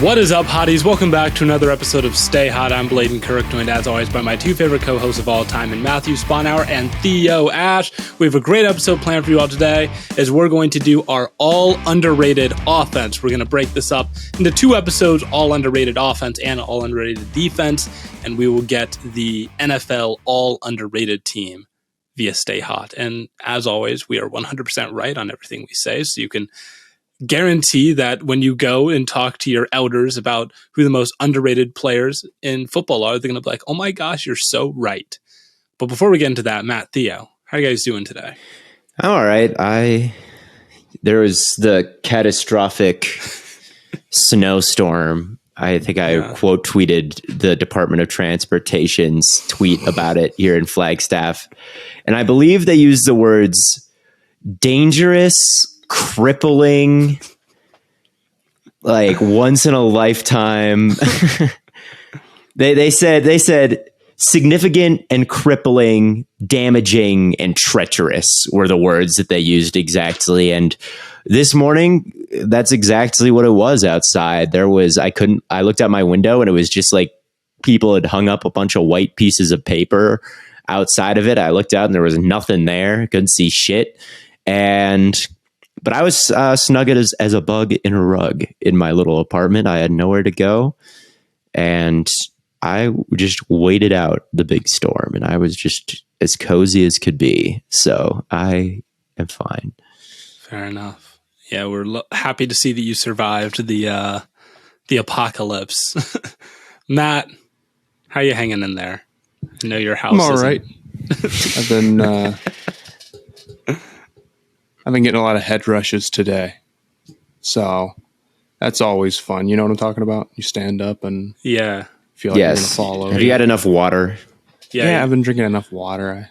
What is up, hotties? Welcome back to another episode of Stay Hot. I'm Bladen Kirk, joined as always by my two favorite co-hosts of all time, in Matthew Sponhour and Theo Ash. We have a great episode planned for you all today, as we're going to do our all underrated offense. We're going to break this up into two episodes, all underrated offense and all underrated defense, and we will get the NFL all underrated team via Stay Hot. And as always, we are 100% right on everything we say, so you can guarantee that when you go and talk to your elders about who the most underrated players in football are, they're going to be like, oh my gosh, you're so right. But before we get into that, Matt, Theo, how are you guys doing today? I'm all right. There was the catastrophic snowstorm. I think I quote tweeted the Department of Transportation's tweet about it here in Flagstaff. And I believe they used the words dangerous, crippling, like once in a lifetime. they said significant and crippling, damaging and treacherous were the words that they used exactly. And this morning, that's exactly what it was outside. I looked out my window and it was just like people had hung up a bunch of white pieces of paper outside of it. I looked out and there was nothing there. I couldn't see shit. But I was snug as a bug in a rug in my little apartment. I had nowhere to go. And I just waited out the big storm. And I was just as cozy as could be. So I am fine. Fair enough. Yeah, we're happy to see that you survived the apocalypse. Matt, how are you hanging in there? I know your house. I'm all right. I've been getting a lot of head rushes today. So that's always fun. You know what I'm talking about? You stand up and feel like you're going to fall over. Have you had enough water? Yeah, I've been drinking enough water.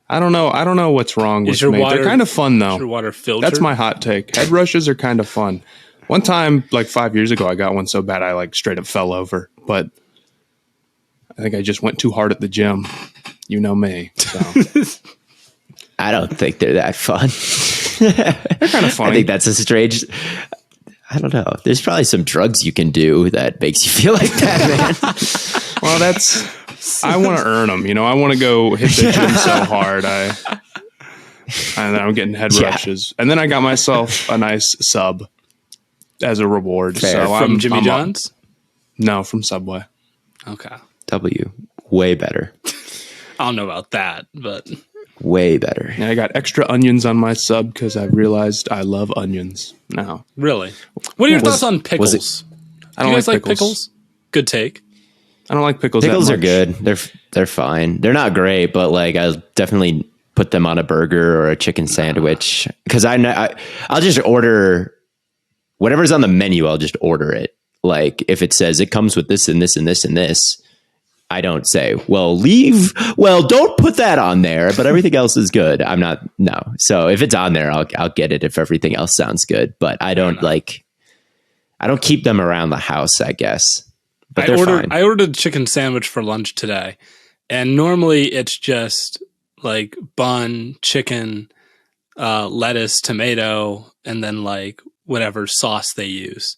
I don't know. I don't know what's wrong with me. They're kind of fun, though. Is your water filtered? That's my hot take. Head rushes are kind of fun. One time, like 5 years ago, I got one so bad I like straight up fell over. But I think I just went too hard at the gym. You know me. So. I don't think they're that fun. They're kind of funny. I think that's a strange. I don't know. There's probably some drugs you can do that makes you feel like that, man. Well, I want to earn them. You know, I want to go hit the gym so hard. And then I'm getting head rushes. And then I got myself a nice sub as a reward. Fair. So from Jimmy John's? No, from Subway. Okay. Way better. I don't know about that, but way better. Yeah, I got extra onions on my sub because I realized I love onions now. Really? What are your thoughts on pickles? I don't like pickles. Good take. I don't like pickles. Pickles that are much. good. They're fine. They're not great, but like I'll definitely put them on a burger or a chicken sandwich because I'll just order whatever's on the menu. I'll just order it. Like if it says it comes with this and this and this and this, I don't say, don't put that on there, but everything else is good. No. So if it's on there, I'll get it if everything else sounds good, but I don't keep them around the house, I guess. But I ordered a chicken sandwich for lunch today, and normally it's just like bun, chicken, lettuce, tomato, and then like whatever sauce they use.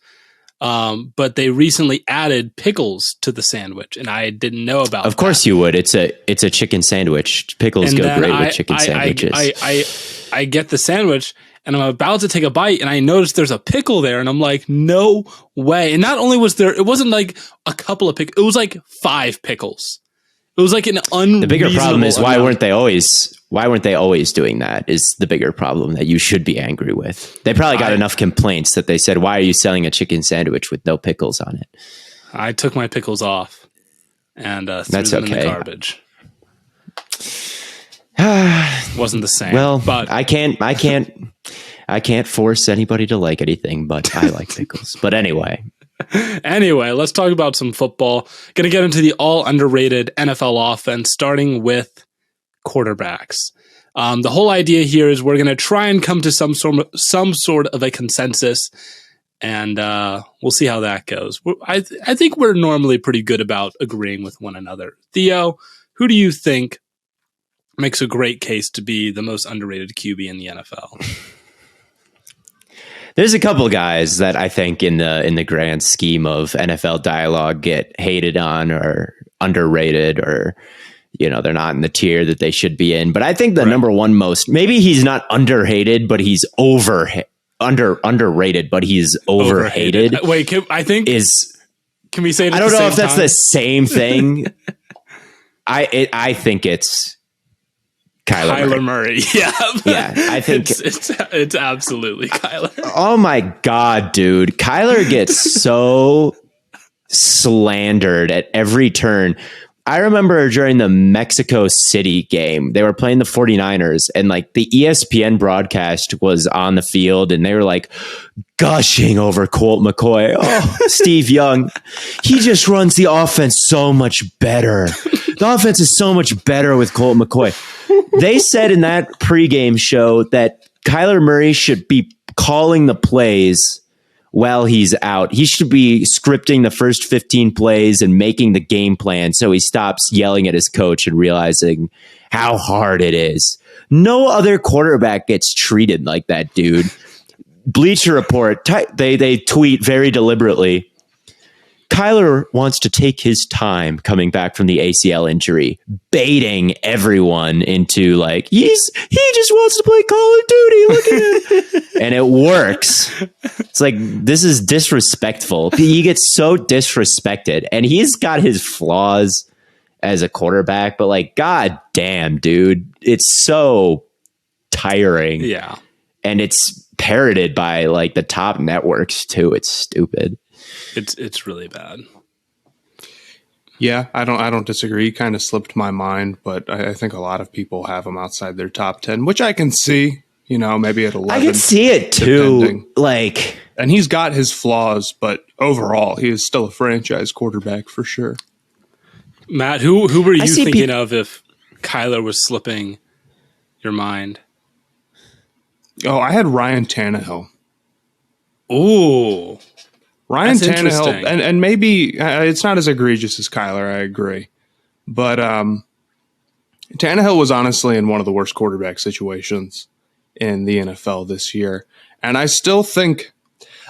But they recently added pickles to the sandwich, and I didn't know about. Of course, you would. It's a chicken sandwich. Pickles go great with chicken sandwiches. I get the sandwich, and I'm about to take a bite, and I noticed there's a pickle there, and I'm like, no way! And not only was there, it wasn't like a couple of pickles; it was like 5 pickles. It was like an unreasonable. The bigger problem is why weren't they always doing that? Is the bigger problem that you should be angry with. They probably got enough complaints that they said, "Why are you selling a chicken sandwich with no pickles on it?" I took my pickles off and threw them in the garbage. Wasn't the same. Well, but I can't force anybody to like anything, but I like pickles. But anyway, let's talk about some football. Going to get into the all underrated NFL offense, starting with quarterbacks. The whole idea here is we're going to try and come to some sort of a consensus, and we'll see how that goes. I think we're normally pretty good about agreeing with one another. Theo, who do you think makes a great case to be the most underrated QB in the NFL? There's a couple guys that I think in the grand scheme of NFL dialogue get hated on or underrated, or they're not in the tier that they should be in. But I think the number one most, maybe he's not underhated, but he's underrated, but he's overhated. Wait, can we say it at I don't the know same if that's time? the same thing. I think it's Kyler Murray. Yeah. Yeah, I think it's absolutely Kyler. Oh my God, dude. Kyler gets so slandered at every turn. I remember during the Mexico City game, they were playing the 49ers, and like the ESPN broadcast was on the field, and they were like gushing over Colt McCoy. Oh, Steve Young, he just runs the offense so much better. The offense is so much better with Colt McCoy. They said in that pregame show that Kyler Murray should be calling the plays while he's out. He should be scripting the first 15 plays and making the game plan so he stops yelling at his coach and realizing how hard it is. No other quarterback gets treated like that, dude. Bleacher Report, they tweet very deliberately, Kyler wants to take his time coming back from the ACL injury, baiting everyone into like, he just wants to play Call of Duty. Look at him. And it works. It's like, this is disrespectful. He gets so disrespected, and he's got his flaws as a quarterback, but like, God damn, dude, it's so tiring. Yeah. And it's parroted by like the top networks too. It's stupid. It's really bad. Yeah, I don't disagree. He kind of slipped my mind, but I think a lot of people have him outside their top 10, which I can see. Maybe at 11. I can see it too. Depending. Like, and he's got his flaws, but overall, he is still a franchise quarterback for sure. Matt, who were you thinking of if Kyler was slipping your mind? Oh, I had Ryan Tannehill. Ooh. Ryan Tannehill, and maybe it's not as egregious as Kyler, I agree. But Tannehill was honestly in one of the worst quarterback situations in the NFL this year. And I still think,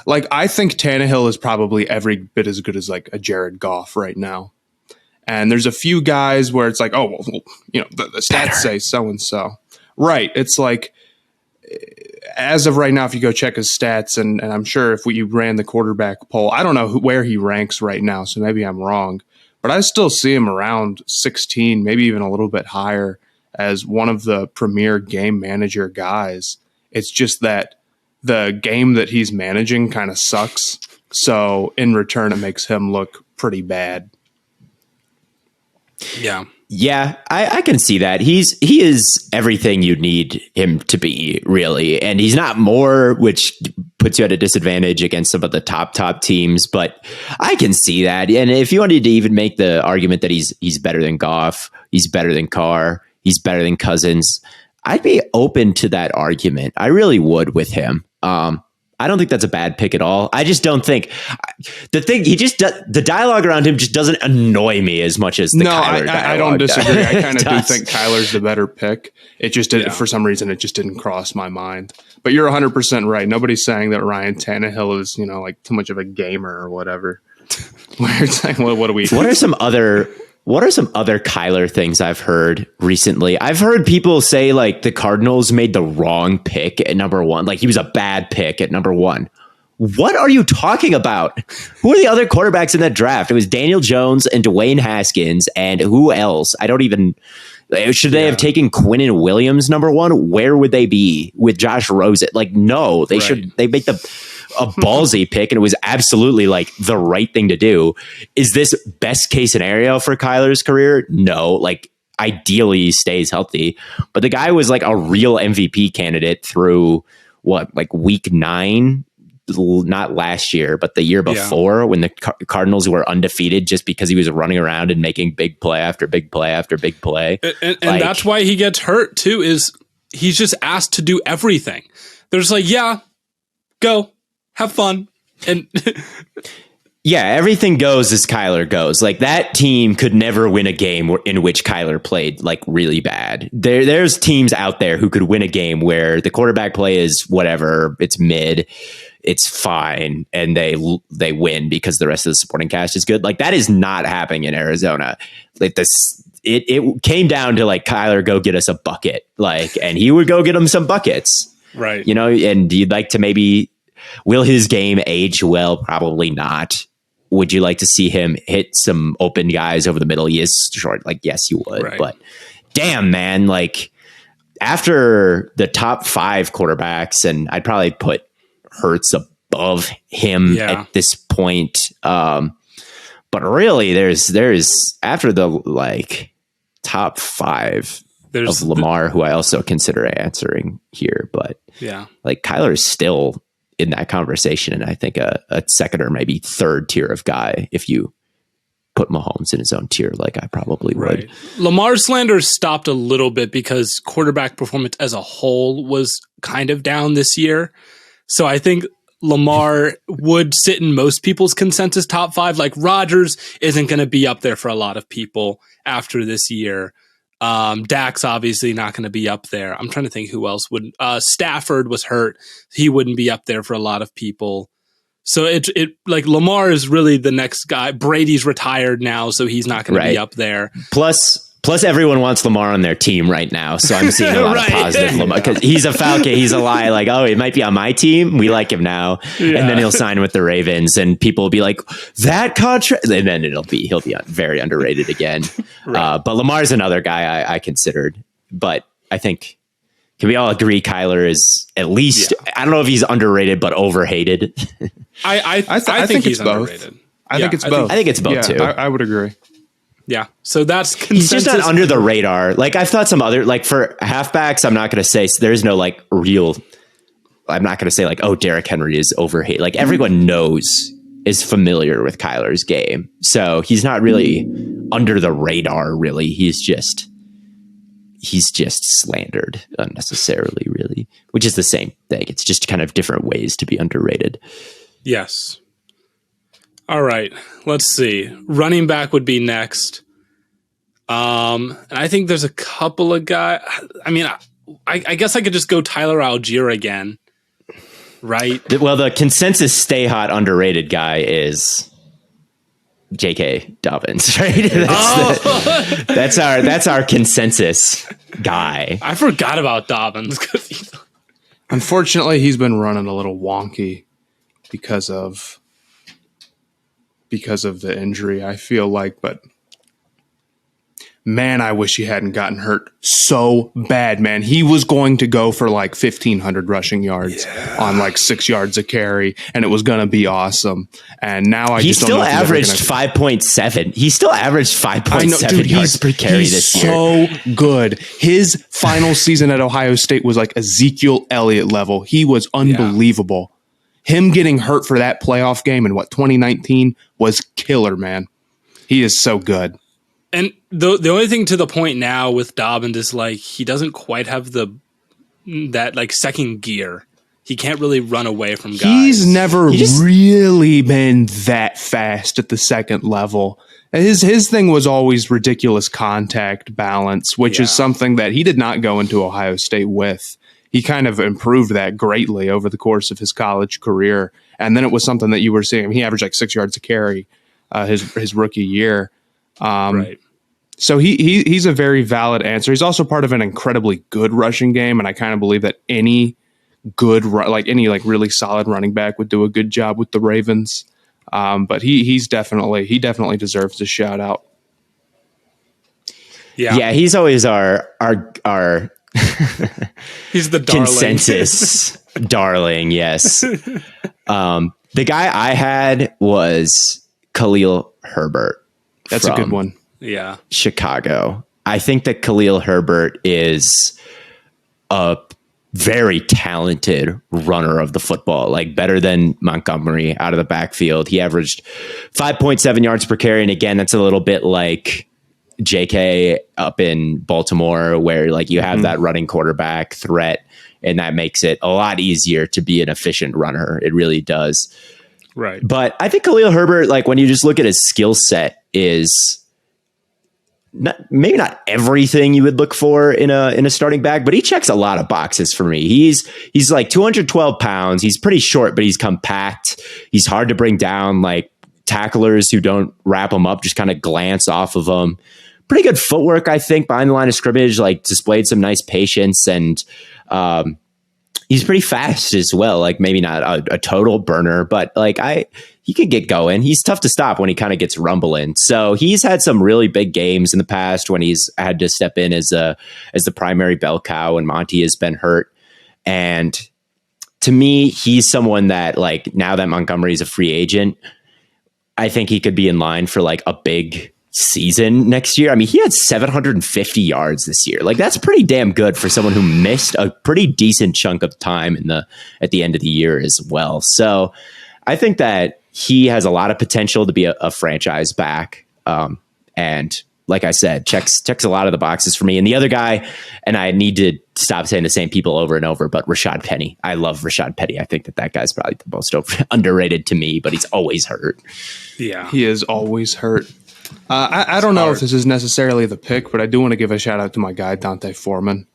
I think Tannehill is probably every bit as good as like a Jared Goff right now. And there's a few guys where it's like, oh, well, the stats say so-and-so. Right. It's like, as of right now, if you go check his stats, and I'm sure if you ran the quarterback poll, I don't know where he ranks right now, so maybe I'm wrong, but I still see him around 16, maybe even a little bit higher as one of the premier game manager guys. It's just that the game that he's managing kind of sucks. So in return, it makes him look pretty bad. Yeah. Yeah, I can see that. He is everything you need him to be, really. And he's not more, which puts you at a disadvantage against some of the top teams. But I can see that. And if you wanted to even make the argument that he's better than Goff, he's better than Carr, he's better than Cousins, I'd be open to that argument. I really would with him. I don't think that's a bad pick at all. I just don't think the dialogue around him just doesn't annoy me as much as the Kyler dialogue. I don't disagree. I kind of do think Kyler's the better pick. It just did, for some reason, it just didn't cross my mind. But you're 100% right. Nobody's saying that Ryan Tannehill is, like too much of a gamer or whatever. Where it's like, what do we? What are some other Kyler things I've heard recently? I've heard people say like the Cardinals made the wrong pick at number 1. Like he was a bad pick at number 1. What are you talking about? Who are the other quarterbacks in that draft? It was Daniel Jones and Dwayne Haskins, and who else? I don't even. Should they have taken Quinnen Williams number 1? Where would they be with Josh Rosen? Like, no, they should. They make a ballsy pick, and it was absolutely like the right thing to do. Is this best case scenario for Kyler's career? No, like ideally he stays healthy, but the guy was like a real MVP candidate through week 9, not last year, but the year before when the Cardinals were undefeated just because he was running around and making big play after big play after big play. And that's why he gets hurt too, is he's just asked to do everything. They're just like, yeah, go. Have fun. And yeah, everything goes as Kyler goes. Like that team could never win a game in which Kyler played like really bad. There's teams out there who could win a game where the quarterback play is whatever, it's mid. it's fine and they win because the rest of the supporting cast is good. Like that is not happening in Arizona. Like this, it came down to like Kyler, go get us a bucket, like, and he would go get him some buckets, right? You know, and you'd like to maybe, will his game age well? Probably not. Would you like to see him hit some open guys over the middle? He is short. Like, yes, you would. Right. But damn, man, like after the top 5 quarterbacks, and I'd probably put Hurts above him at this point. But really, there's after the like top 5 of Lamar, who I also consider answering here. But like Kyler is still in that conversation, and I think a second or maybe third tier of guy if you put Mahomes in his own tier, like I probably would. Lamar slander stopped a little bit because quarterback performance as a whole was kind of down this year. So I think Lamar would sit in most people's consensus top 5. Like Rodgers isn't going to be up there for a lot of people after this year. Dak's obviously not going to be up there. I'm trying to think who else would. Stafford was hurt. He wouldn't be up there for a lot of people. So it like Lamar is really the next guy. Brady's retired now, so he's not going to be up there. Plus, everyone wants Lamar on their team right now, so I'm seeing a lot of positive Lamar because he's a Falcon. He's a lie. Like, oh, it might be on my team. We like him now, and then he'll sign with the Ravens, and people will be like, that contract, and then he'll be very underrated again. But Lamar's another guy I considered, but I think can we all agree Kyler is at least I don't know if he's underrated but overhated. I think he's underrated. I think it's both. I think it's both too. I would agree. Yeah, so that's consensus. He's just not under the radar. Like I've thought some other, like for halfbacks, I'm not going to say there's no like real. I'm not going to say like, oh, Derrick Henry is overhated. Like everyone is familiar with Kyler's game, so he's not really under the radar. Really, he's just slandered unnecessarily. Really, which is the same thing. It's just kind of different ways to be underrated. Yes. All right, let's see. Running back would be next. And I think there's a couple of guys. I mean, I guess I could just go Tyler Algier again, right? Well, the consensus stay hot underrated guy is J.K. Dobbins, right? That's our consensus guy. I forgot about Dobbins. Unfortunately, he's been running a little wonky because of the injury, I feel like, but man, I wish he hadn't gotten hurt so bad, man. He was going to go for like 1,500 rushing yards on like 6 yards a carry, and it was going to be awesome. And now he still averaged 5.7. He still averaged 5.7 yards per carry this year. So good. His final season at Ohio State was like Ezekiel Elliott level. He was unbelievable. Him getting hurt for that playoff game in 2019 was killer, man. He is so good. And the only thing to the point now with Dobbins is like he doesn't quite have that like second gear. He can't really run away from guys. He's never really been that fast at the second level. His thing was always ridiculous contact balance, which is something that he did not go into Ohio State with. He kind of improved that greatly over the course of his college career. And then it was something that you were seeing. He averaged like 6 yards a carry his rookie year. Right. So he's a very valid answer. He's also part of an incredibly good rushing game. And I kind of believe that any really solid running back would do a good job with the Ravens. But he definitely deserves a shout out. Yeah. He's always our he's the darling. Consensus darling. Yes. The guy I had was Khalil Herbert. That's a good one. Yeah. Chicago. I think that Khalil Herbert is a very talented runner of the football, like better than Montgomery out of the backfield. He averaged 5.7 yards per carry. And again, that's a little bit like JK up in Baltimore, where like you have that running quarterback threat, and that makes it a lot easier to be an efficient runner. It really does. Right. But I think Khalil Herbert, like when you just look at his skill set, is maybe not everything you would look for in a starting back, but he checks a lot of boxes for me. He's like 212 pounds. He's pretty short, but he's compact. He's hard to bring down. Like tacklers who don't wrap him up just kind of glance off of him. Pretty good footwork, I think, behind the line of scrimmage. Like displayed some nice patience, and he's pretty fast as well. Like maybe not a total burner, but like he could get going. He's tough to stop when he kind of gets rumbling. So he's had some really big games in the past when he's had to step in as the primary bell cow and Monty has been hurt. And to me, he's someone that, like, now that Montgomery's a free agent, I think he could be in line for like a big season next year. I mean, he had 750 yards this year. Like, that's pretty damn good for someone who missed a pretty decent chunk of time at the end of the year as well. So I think that he has a lot of potential to be a franchise back. And like I said, checks a lot of the boxes for me. And the other guy, and I need to stop saying the same people over and over, but Rashad Penny. I love Rashad Penny. I think that guy's probably the most underrated to me, but he's always hurt. Yeah, he is always hurt. I don't know if this is necessarily the pick, but I do want to give a shout out to my guy, Dante Foreman.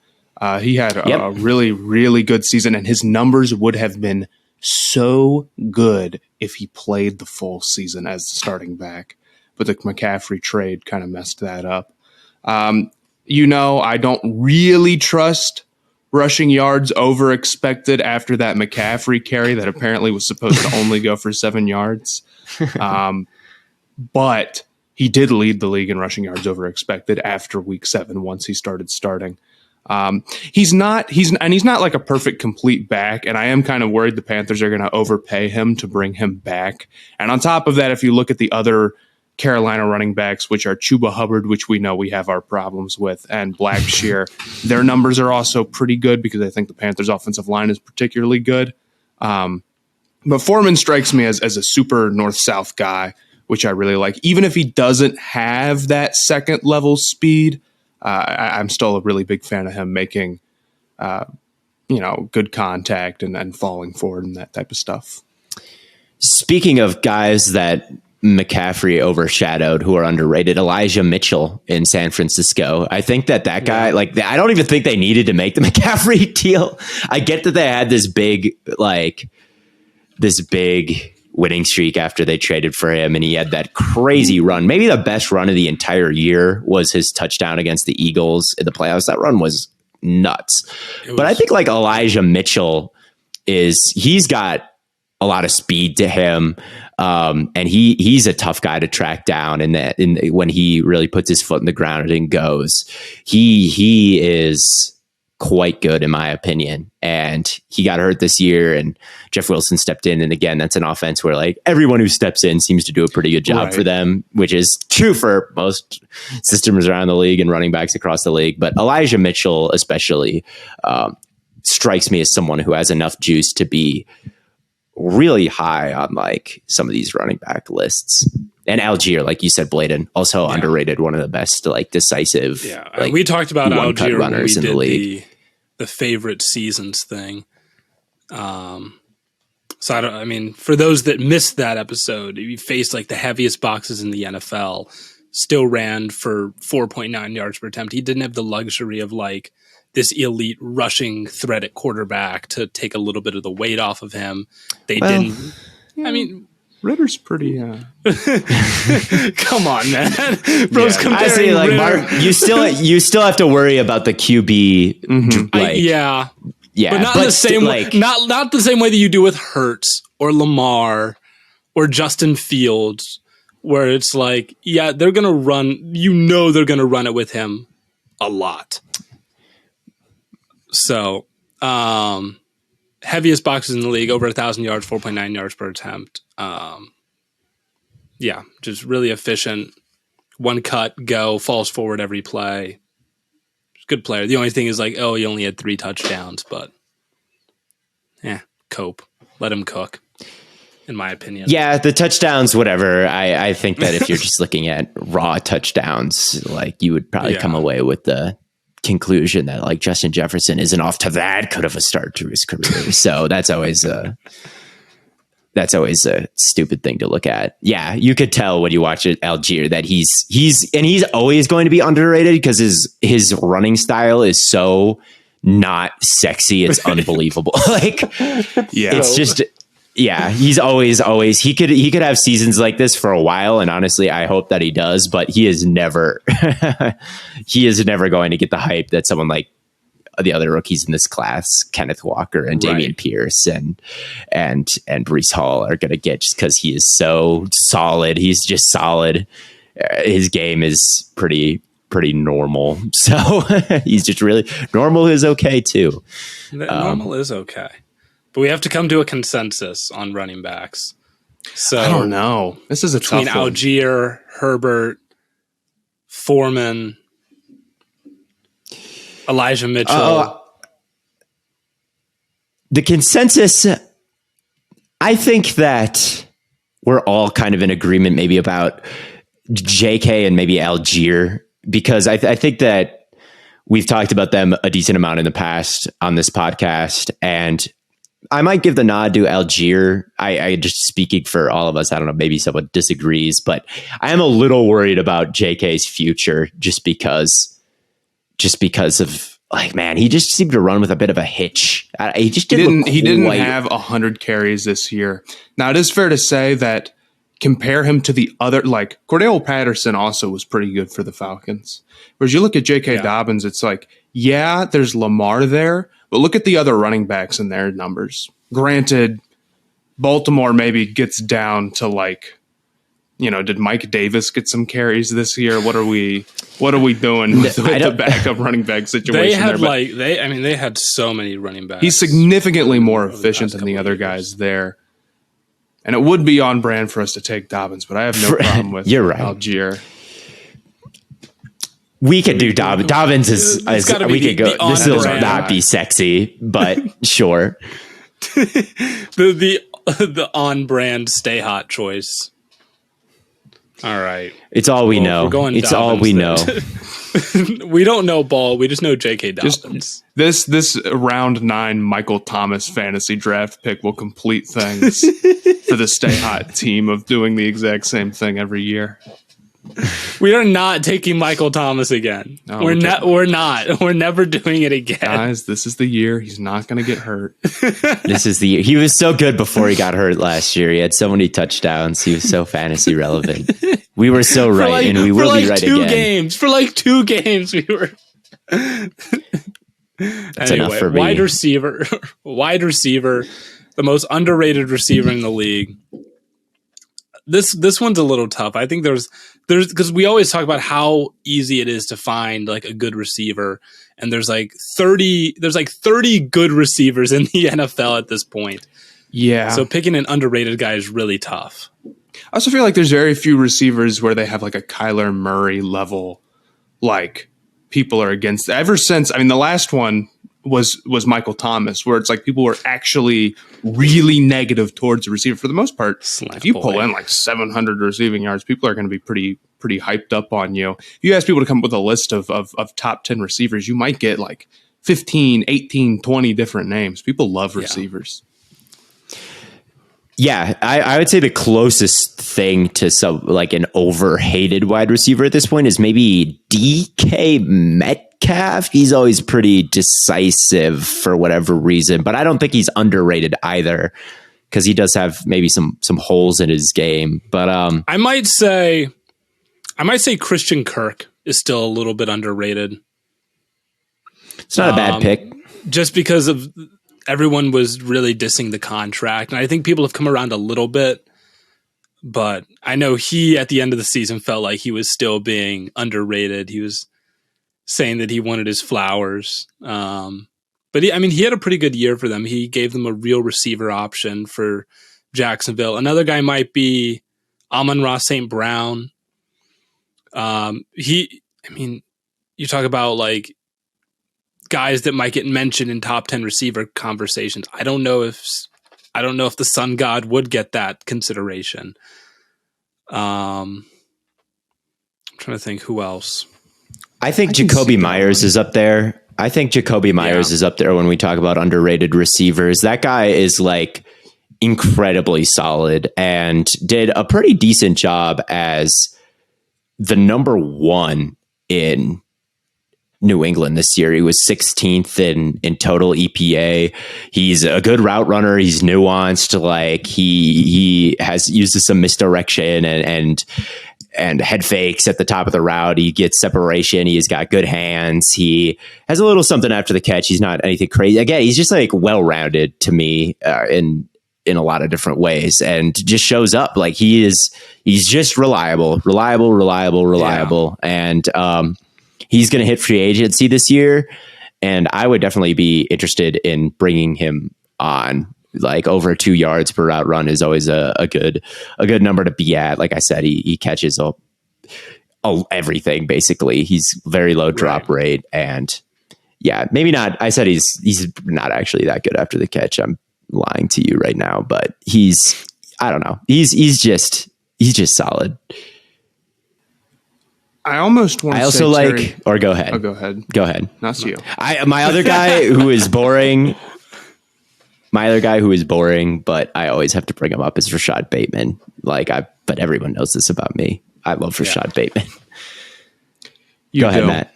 He had a really, really good season, and his numbers would have been so good if he played the full season as the starting back. But the McCaffrey trade kind of messed that up. I don't really trust rushing yards over expected after that McCaffrey carry that apparently was supposed to only go for 7 yards. But he did lead the league in rushing yards over expected after week 7 once he started starting. He's not like a perfect complete back, and I am kind of worried the Panthers are going to overpay him to bring him back. And on top of that, if you look at the other Carolina running backs, which are Chuba Hubbard, which we know we have our problems with, and Blackshear, their numbers are also pretty good because I think the Panthers' offensive line is particularly good. But Foreman strikes me as a super north-south guy, which I really like. Even if he doesn't have that second level speed, I'm still a really big fan of him making, good contact and falling forward and that type of stuff. Speaking of guys that McCaffrey overshadowed who are underrated, Elijah Mitchell in San Francisco. I think that guy, I don't even think they needed to make the McCaffrey deal. I get that they had this big winning streak after they traded for him, and he had that crazy run. Maybe the best run of the entire year was his touchdown against the Eagles in the playoffs. That run was nuts. But I think like Elijah Mitchell he's got a lot of speed to him. And he's a tough guy to track down, and when he really puts his foot in the ground and goes, he is quite good in my opinion. And he got hurt this year, and Jeff Wilson stepped in. And again, that's an offense where like everyone who steps in seems to do a pretty good job for them, which is true for most systems around the league and running backs across the league. But Elijah Mitchell especially strikes me as someone who has enough juice to be really high on like some of these running back lists. And Algier, like you said, Bladen, also underrated, one of the best like decisive. Yeah, like, we talked about Algier runners when we in the league. The favorite seasons thing. So for those that missed that episode, he faced like the heaviest boxes in the NFL, still ran for 4.9 yards per attempt. He didn't have the luxury of like this elite rushing threat at quarterback to take a little bit of the weight off of him. Ritter's pretty. Come on, man. Bro's comparing I say like Ritter. Mark, you still have to worry about the QB. Yeah, but not the same like not the same way that you do with Hurts or Lamar or Justin Fields, where it's like, they're gonna run. They're gonna run it with him a lot. So, heaviest boxes in the league, over 1,000 yards, 4.9 yards per attempt. Just really efficient. One cut, go, falls forward every play. Good player. The only thing is like, he only had 3 touchdowns, but cope. Let him cook, in my opinion. Yeah, the touchdowns, whatever. I think that if you're just looking at raw touchdowns, like you would probably come away with the conclusion that like Justin Jefferson isn't off to that good of a start to his career. So that's always that's always a stupid thing to look at. Yeah, you could tell when you watch Algier that he's always going to be underrated because his running style is so not sexy. It's unbelievable. Like, Yeah. it's just, yeah, he's always, he could have seasons like this for a while. And honestly, I hope that he does, but he is never going to get the hype that someone like the other rookies in this class, Kenneth Walker and Damian Pierce and Breece Hall, are going to get, just because he is so solid. He's just solid. His game is pretty normal. So he's just really normal is okay too. Normal is okay. But we have to come to a consensus on running backs. So I don't know. This is a tough between one. Algier, Herbert, Foreman, Elijah Mitchell. The consensus, I think that we're all kind of in agreement maybe about JK and maybe Algier, because I think that we've talked about them a decent amount in the past on this podcast, and I might give the nod to Algier. I just speaking for all of us, I don't know, maybe someone disagrees, but I am a little worried about JK's future just because of, like, man, he just seemed to run with a bit of a hitch. He didn't have 100 carries this year. Now, it is fair to say that compare him to the other, like Cordell Patterson also was pretty good for the Falcons. Whereas you look at J.K. Dobbins, it's like, yeah, there's Lamar there, but look at the other running backs and their numbers. Granted, Baltimore maybe gets down to, like, you know, did Mike Davis get some carries this year? What are we doing with the backup running back situation? They had so many running backs. He's significantly more efficient than the other guys there. And it would be on brand for us to take Dobbins, but I have no problem with Algier. We could do Dobbins. Dobbins is we could go. This will not be sexy, but sure. the on brand stay hot choice. All right. It's all we know. It's all we know. We don't know ball. We just know J.K. Dobbins. This round 9 Michael Thomas fantasy draft pick will complete things for the Stay Hot team of doing the exact same thing every year. We are not taking Michael Thomas again. No, we're not. We're never doing it again. Guys, this is the year. He's not going to get hurt. This is the year. He was so good before he got hurt last year. He had so many touchdowns. He was so fantasy relevant. We were so right, and we will be right again. For like 2 games, we were. That's enough for me. Wide receiver, the most underrated receiver in the league. This one's a little tough. I think there's because we always talk about how easy it is to find like a good receiver, and there's like 30 good receivers in the NFL at this point. Yeah. So picking an underrated guy is really tough. I also feel like there's very few receivers where they have like a Kyler Murray level, like people are against. Ever since, I mean, the last one was Michael Thomas, where it's like people were actually really negative towards the receiver. For the most part, if you pull in like 700 receiving yards, people are going to be pretty hyped up on you. If you ask people to come up with a list of top 10 receivers, you might get like 15, 18, 20 different names. People love receivers. Yeah, I would say the closest thing to like an overhated wide receiver at this point is maybe DK Metcalf. He's always pretty decisive for whatever reason, but I don't think he's underrated either because he does have maybe some holes in his game. But I might say Christian Kirk is still a little bit underrated. It's not a bad pick, just because of. Everyone was really dissing the contract, and I think people have come around a little bit, but I know he, at the end of the season, felt like he was still being underrated. He was saying that he wanted his flowers. But he had a pretty good year for them. He gave them a real receiver option for Jacksonville. Another guy might be Amon-Ra St. Brown. You talk about like, guys that might get mentioned in top 10 receiver conversations. I don't know if the Sun God would get that consideration. I'm trying to think who else. I think Jacoby Myers is up there. Is up there when we talk about underrated receivers. That guy is like incredibly solid and did a pretty decent job as the number one in New England this year. He was 16th in total EPA. He's a good route runner. He's nuanced. Like he has used some misdirection and head fakes at the top of the route. He gets separation. He's got good hands. He has a little something after the catch. He's not anything crazy. Again, he's just like well-rounded to me in a lot of different ways, and just shows up. Like he's just reliable. Yeah. And he's going to hit free agency this year, and I would definitely be interested in bringing him on. Like over 2 yards per route run is always a good number to be at. Like I said, he catches everything basically. He's very low drop rate, and yeah, maybe not. I said he's not actually that good after the catch. I'm lying to you right now, but I don't know. He's just solid. I almost want to also say like, Terry, or go ahead. Oh, go ahead. Go ahead. That's you. My other guy who is boring. My other guy who is boring, but I always have to bring him up, is Rashad Bateman. But everyone knows this about me. I love Rashad Bateman. Go ahead, Matt.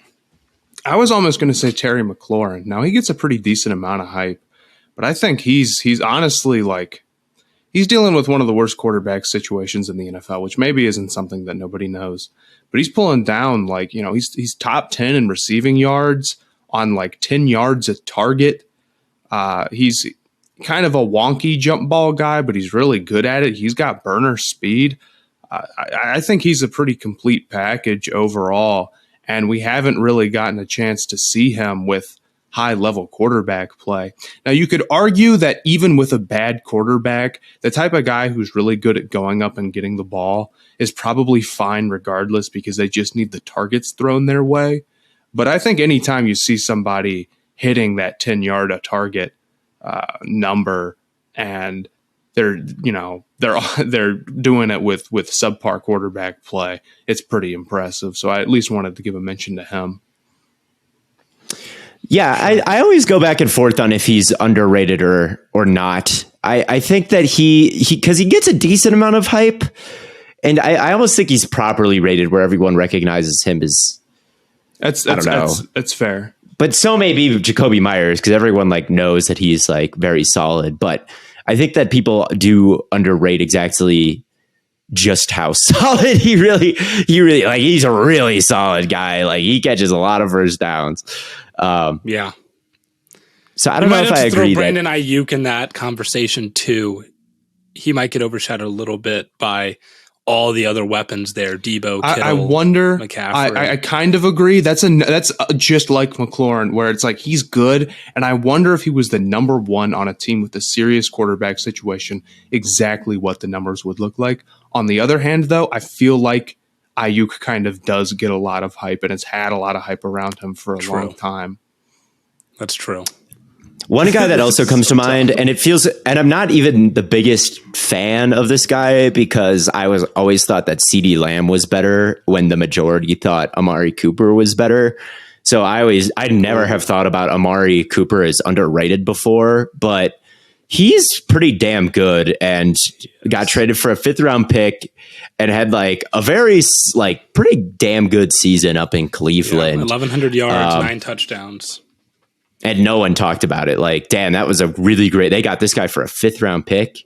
I was almost going to say Terry McLaurin. Now he gets a pretty decent amount of hype, but I think he's honestly like, he's dealing with one of the worst quarterback situations in the NFL, which maybe isn't something that nobody knows, but he's pulling down like, he's top 10 in receiving yards on like 10 yards at target. He's kind of a wonky jump ball guy, but he's really good at it. He's got burner speed. I think he's a pretty complete package overall, and we haven't really gotten a chance to see him with high-level quarterback play. Now, you could argue that even with a bad quarterback, the type of guy who's really good at going up and getting the ball is probably fine regardless, because they just need the targets thrown their way. But I think anytime you see somebody hitting that 10-yard a target number, and they're doing it with subpar quarterback play, it's pretty impressive. So I at least wanted to give a mention to him. Yeah, I always go back and forth on if he's underrated or not. I think that he because he gets a decent amount of hype, and I almost think he's properly rated where everyone recognizes him as. That's fair. But so maybe Jacoby Myers, because everyone like knows that he's like very solid. But I think that people do underrate exactly just how solid he really like. He's a really solid guy. Like he catches a lot of first downs. Yeah. So I don't know if I agree. Brandon Ayuk in that conversation too. He might get overshadowed a little bit by all the other weapons there. Debo, Kittle, I wonder. McCaffrey. I kind of agree. That's just like McLaurin, where it's like he's good, and I wonder if he was the number one on a team with a serious quarterback situation, exactly what the numbers would look like. On the other hand, though, I feel like Ayuk kind of does get a lot of hype, and has had a lot of hype around him for a long time. That's true. One guy that also comes to mind, and I'm not even the biggest fan of this guy, because I always thought that CeeDee Lamb was better when the majority thought Amari Cooper was better. So I never have thought about Amari Cooper as underrated before, but he's pretty damn good, and got traded for a 5th round pick and had like a very like pretty damn good season up in Cleveland. 1,100 yards, 9 touchdowns. And no one talked about it. Like, damn, that was a really great. They got this guy for a 5th round pick,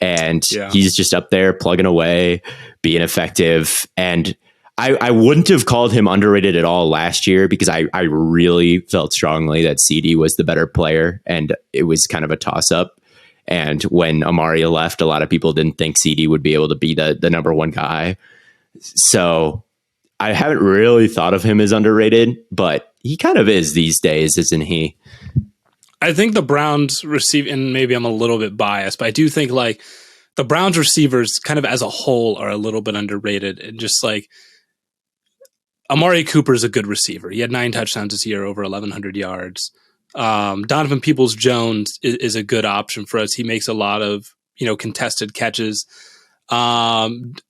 and he's just up there plugging away, being effective. And I wouldn't have called him underrated at all last year, because I really felt strongly that CeeDee was the better player, and it was kind of a toss up. And when Amari left, a lot of people didn't think CeeDee would be able to be the number one guy. So I haven't really thought of him as underrated, but he kind of is these days, isn't he? I think the Browns receive, and maybe I'm a little bit biased, but I do think like the Browns receivers kind of as a whole are a little bit underrated. And just like Amari Cooper is a good receiver. He had 9 touchdowns this year, over 1,100 yards. Donovan Peoples-Jones is a good option for us. He makes a lot of, contested catches. David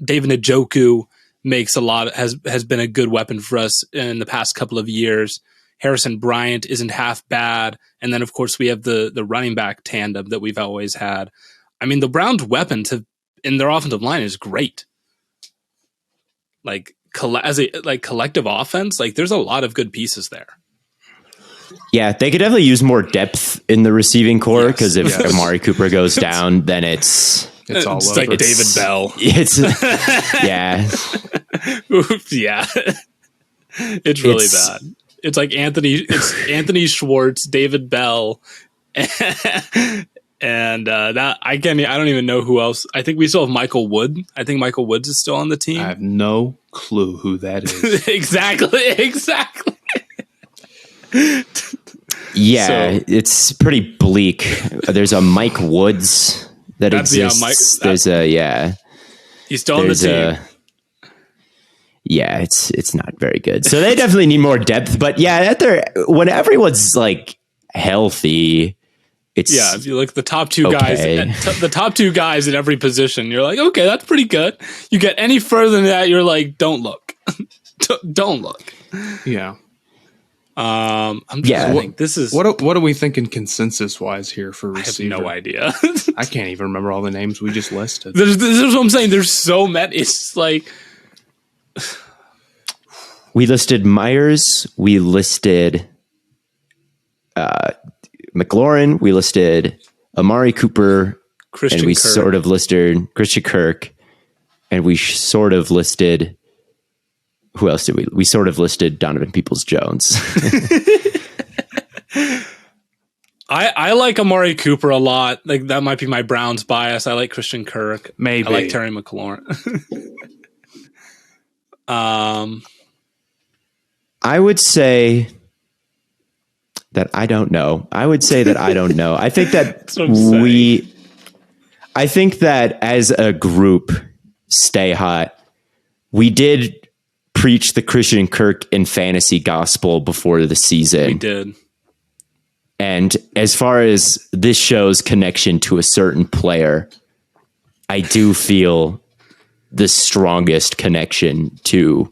Njoku makes a lot, has been a good weapon for us in the past couple of years. Harrison Bryant isn't half bad. And then, of course, we have the running back tandem that we've always had. I mean, the Browns' weapons in their offensive line is great. Like, as a collective offense, like there's a lot of good pieces there. Yeah, they could definitely use more depth in the receiving core because if Amari Cooper goes down, then it's all it's over. like David Bell. It's yeah, yeah. It's really bad. It's like Anthony Schwartz, David Bell, and that I don't even know who else. I think we still have Michael Wood. I think Michael Woods is still on the team. I have no clue who that is. Exactly. Yeah, So- it's pretty bleak. There's a Mike Woods that exists. There's he's still on the there's team. yeah, it's not very good. So they definitely need more depth. But yeah, when everyone's like healthy, it's Yeah, if you look at the top two okay. guys, the top two guys in every position, you're like, okay, that's pretty good. You get any further than that, you're like, don't look, don't look. Yeah. I'm just Yeah. think this is. What are we thinking consensus wise here for I have receiver? no idea. I can't even remember all the names we just listed. This is what I'm saying. There's so many. It's like we listed Myers, we listed McLaurin, we listed Amari Cooper, Christian and we Kirk. sort of listed Christian Kirk, and we sort of listed who else did we? We sort of listed Donovan Peoples-Jones. I like Amari Cooper a lot. Like that might be my Browns bias. I like Christian Kirk. Maybe. I like Terry McLaurin. I would say that I don't know. I think that what I'm saying. I think that as a group, Stay Hot, we did preach the Christian Kirk and fantasy gospel before the season. We did. And as far as this show's connection to a certain player, I do feel the strongest connection to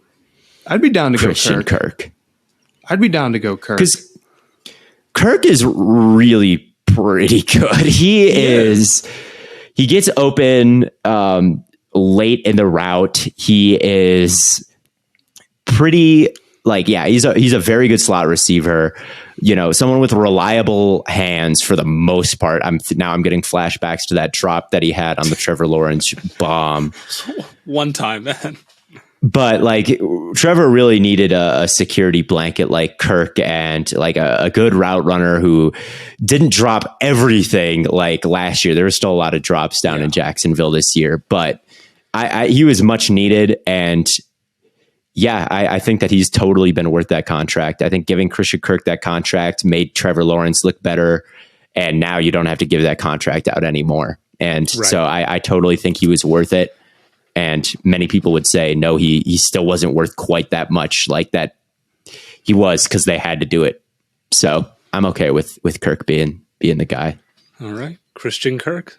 I'd be down to Christian go Kirk. Kirk. I'd be down to go Kirk. Because Kirk is really pretty good. He gets open late in the route. He is pretty he's a very good slot receiver. You know, someone with reliable hands for the most part. I'm getting flashbacks to that drop that he had on the Trevor Lawrence bomb. One time, man. But like Trevor really needed a security blanket like Kirk and like a good route runner who didn't drop everything like last year. There were still a lot of drops down in Jacksonville this year, but he was much needed. And yeah, I think that he's totally been worth that contract. I think giving Christian Kirk that contract made Trevor Lawrence look better. And now you don't have to give that contract out anymore. And so I totally think he was worth it. And many people would say, no, he still wasn't worth quite that much like that he was because they had to do it. So I'm okay with Kirk being the guy. All right. Christian Kirk.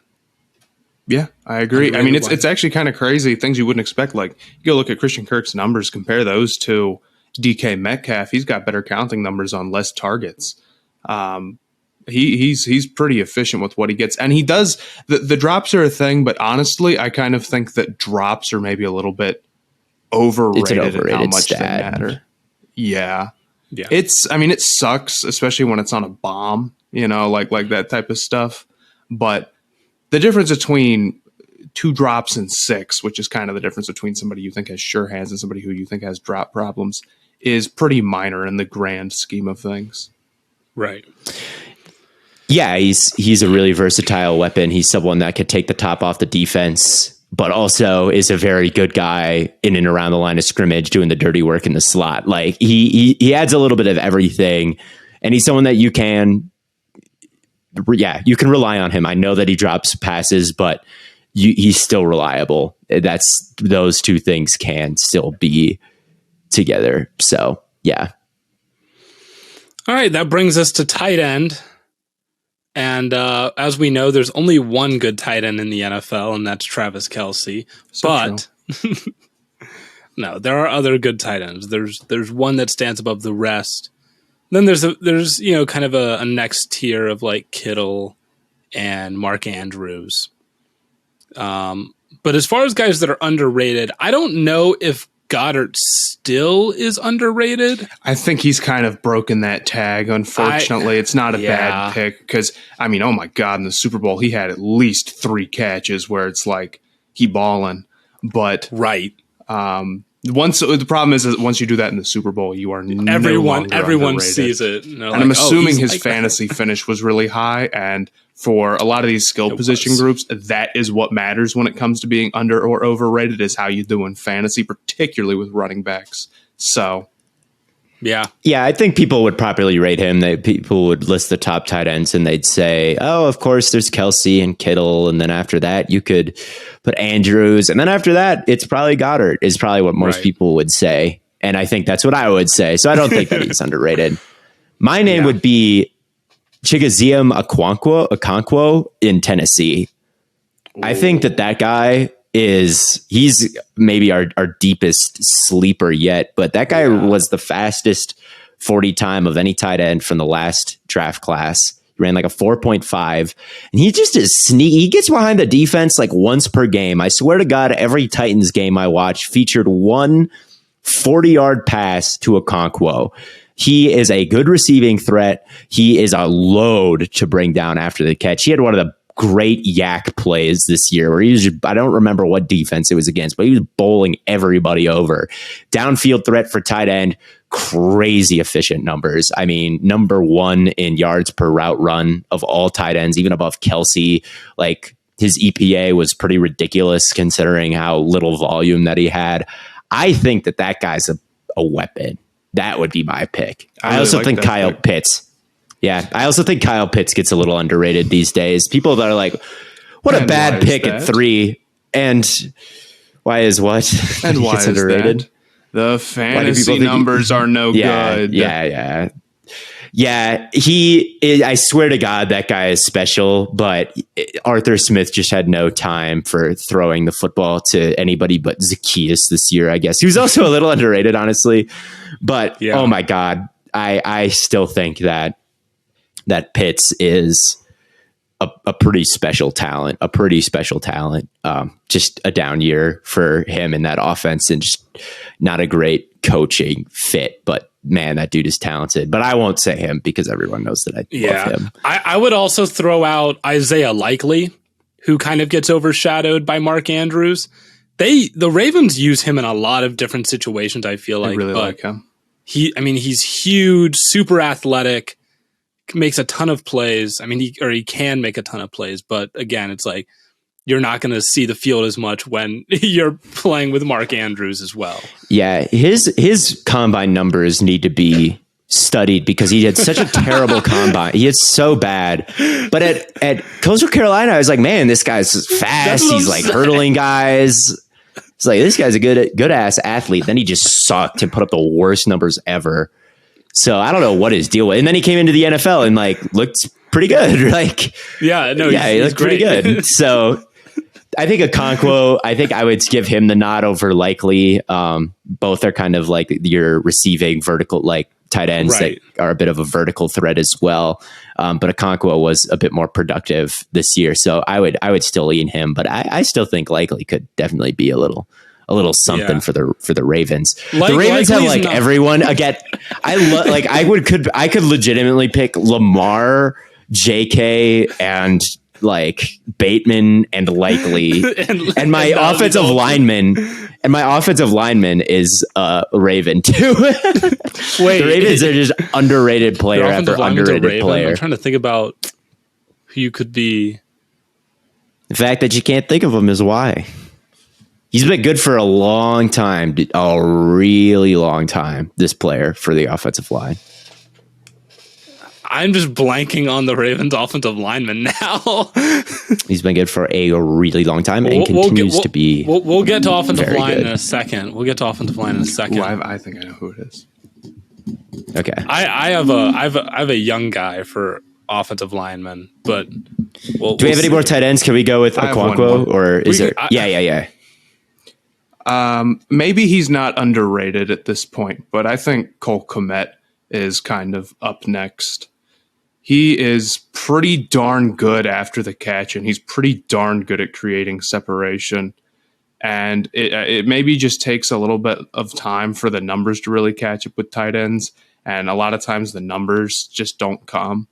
Yeah, I agree. Really I mean, like- it's actually kind of crazy. Things you wouldn't expect. Like you go look at Christian Kirk's numbers, compare those to DK Metcalf. He's got better counting numbers on less targets. He's pretty efficient with what he gets, and he does. The drops are a thing, but honestly, I kind of think that drops are maybe a little bit overrated, It's an overrated in how much stat. they matter. Yeah. Yeah. It sucks, especially when it's on a bomb, you know, like that type of stuff. But the difference between 2 drops and 6, which is kind of the difference between somebody you think has sure hands and somebody who you think has drop problems, is pretty minor in the grand scheme of things. Right. Yeah, he's a really versatile weapon. He's someone that could take the top off the defense, but also is a very good guy in and around the line of scrimmage doing the dirty work in the slot. Like he adds a little bit of everything, and he's someone that you can rely on him. I know that he drops passes, but he's still reliable. Those two things can still be together. So yeah. All right. That brings us to tight end. And as we know, there's only one good tight end in the NFL, and that's Travis Kelce. So but no, there are other good tight ends. There's one that stands above the rest. Then there's kind of a next tier of like Kittle and Mark Andrews. But as far as guys that are underrated, I don't know if Goddard still is underrated. I think he's kind of broken that tag. Unfortunately, it's not a bad pick because, I mean, oh my God, in the Super Bowl, he had at least 3 catches where it's like he balling. But right. The problem is that once you do that in the Super Bowl, you are everyone underrated. Sees it. And I'm assuming his fantasy finish was really high, and for a lot of these skill position groups, that is what matters when it comes to being under or overrated, is how you do in fantasy, particularly with running backs. So, yeah, I think people would properly rate him. People would list the top tight ends, and they'd say, "Oh, of course, there's Kelsey and Kittle, and then after that, you could put Andrews, and then after that, it's probably Goddard." Is probably what most people would say, and I think that's what I would say. So I don't think that he's underrated. My name would be Chigoziem Okonkwo in Tennessee. Ooh. I think that guy he's maybe our deepest sleeper yet, but that guy was the fastest 40 time of any tight end from the last draft class. He ran like a 4.5, and he just is sneaky. He gets behind the defense like once per game. I swear to God, every Titans game I watched featured one 40-yard pass to Okonkwo. He is a good receiving threat. He is a load to bring down after the catch. He had one of the great yak plays this year where he was I don't remember what defense it was against, but he was bowling everybody over. Downfield threat for tight end, crazy efficient numbers. I mean, number 1 in yards per route run of all tight ends, even above Kelsey. Like, his EPA was pretty ridiculous considering how little volume that he had. I think that guy's a weapon. That would be my pick. I also think Kyle Pitts. Yeah, I also think Kyle Pitts gets a little underrated these days. People that are like, what a bad pick at 3. And why is what? And why is underrated? The fantasy numbers are no good. Yeah. I swear to God, that guy is special, but Arthur Smith just had no time for throwing the football to anybody but Zacchaeus this year, I guess. He was also a little underrated, honestly. But, oh my God, I still think that Pitts is a pretty special talent, just a down year for him in that offense and just not a great coaching fit, but man, that dude is talented. But I won't say him because everyone knows that I love him. I would also throw out Isaiah Likely, who kind of gets overshadowed by Mark Andrews. The Ravens use him in a lot of different situations, I feel like. I really like him. He's huge, super athletic, makes a ton of plays. I mean, he can make a ton of plays, but again, it's like you're not going to see the field as much when you're playing with Mark Andrews as well. Yeah, his combine numbers need to be studied because he had such a terrible combine. He is so bad. But at Coastal Carolina, I was like, man, this guy's fast. He's like hurdling guys. It's like, this guy's a good ass athlete. Then he just sucked and put up the worst numbers ever. So I don't know what his deal was. And then he came into the NFL and like looked pretty good. Like, he looked pretty good. So I think Okonkwo, I would give him the nod over Likely. Both are kind of like your receiving vertical, like tight ends that are a bit of a vertical threat as well. But Okonkwo was a bit more productive this year. So I would still lean him, but I still think Likely could definitely be a little something for the Ravens. The Ravens have like everyone again. I could legitimately pick Lamar, JK, and like Bateman and Likely, and my offensive lineman is Raven too. Wait, the Ravens are just underrated player after underrated player. I'm trying to think about who you could be. The fact that you can't think of him is why. He's been good for a long time, a really long time, this player for the offensive line. I'm just blanking on the Ravens offensive lineman now. He's been good for a really long time and continues to be. We'll get to offensive line in a second. Ooh, I think I know who it is. Okay. I have a young guy for offensive lineman, but do we have any more tight ends? Can we go with Okonkwo or is there? Yeah. Maybe he's not underrated at this point, but I think Cole Kmet is kind of up next. He is pretty darn good after the catch, and he's pretty darn good at creating separation. And it maybe just takes a little bit of time for the numbers to really catch up with tight ends. And a lot of times the numbers just don't come.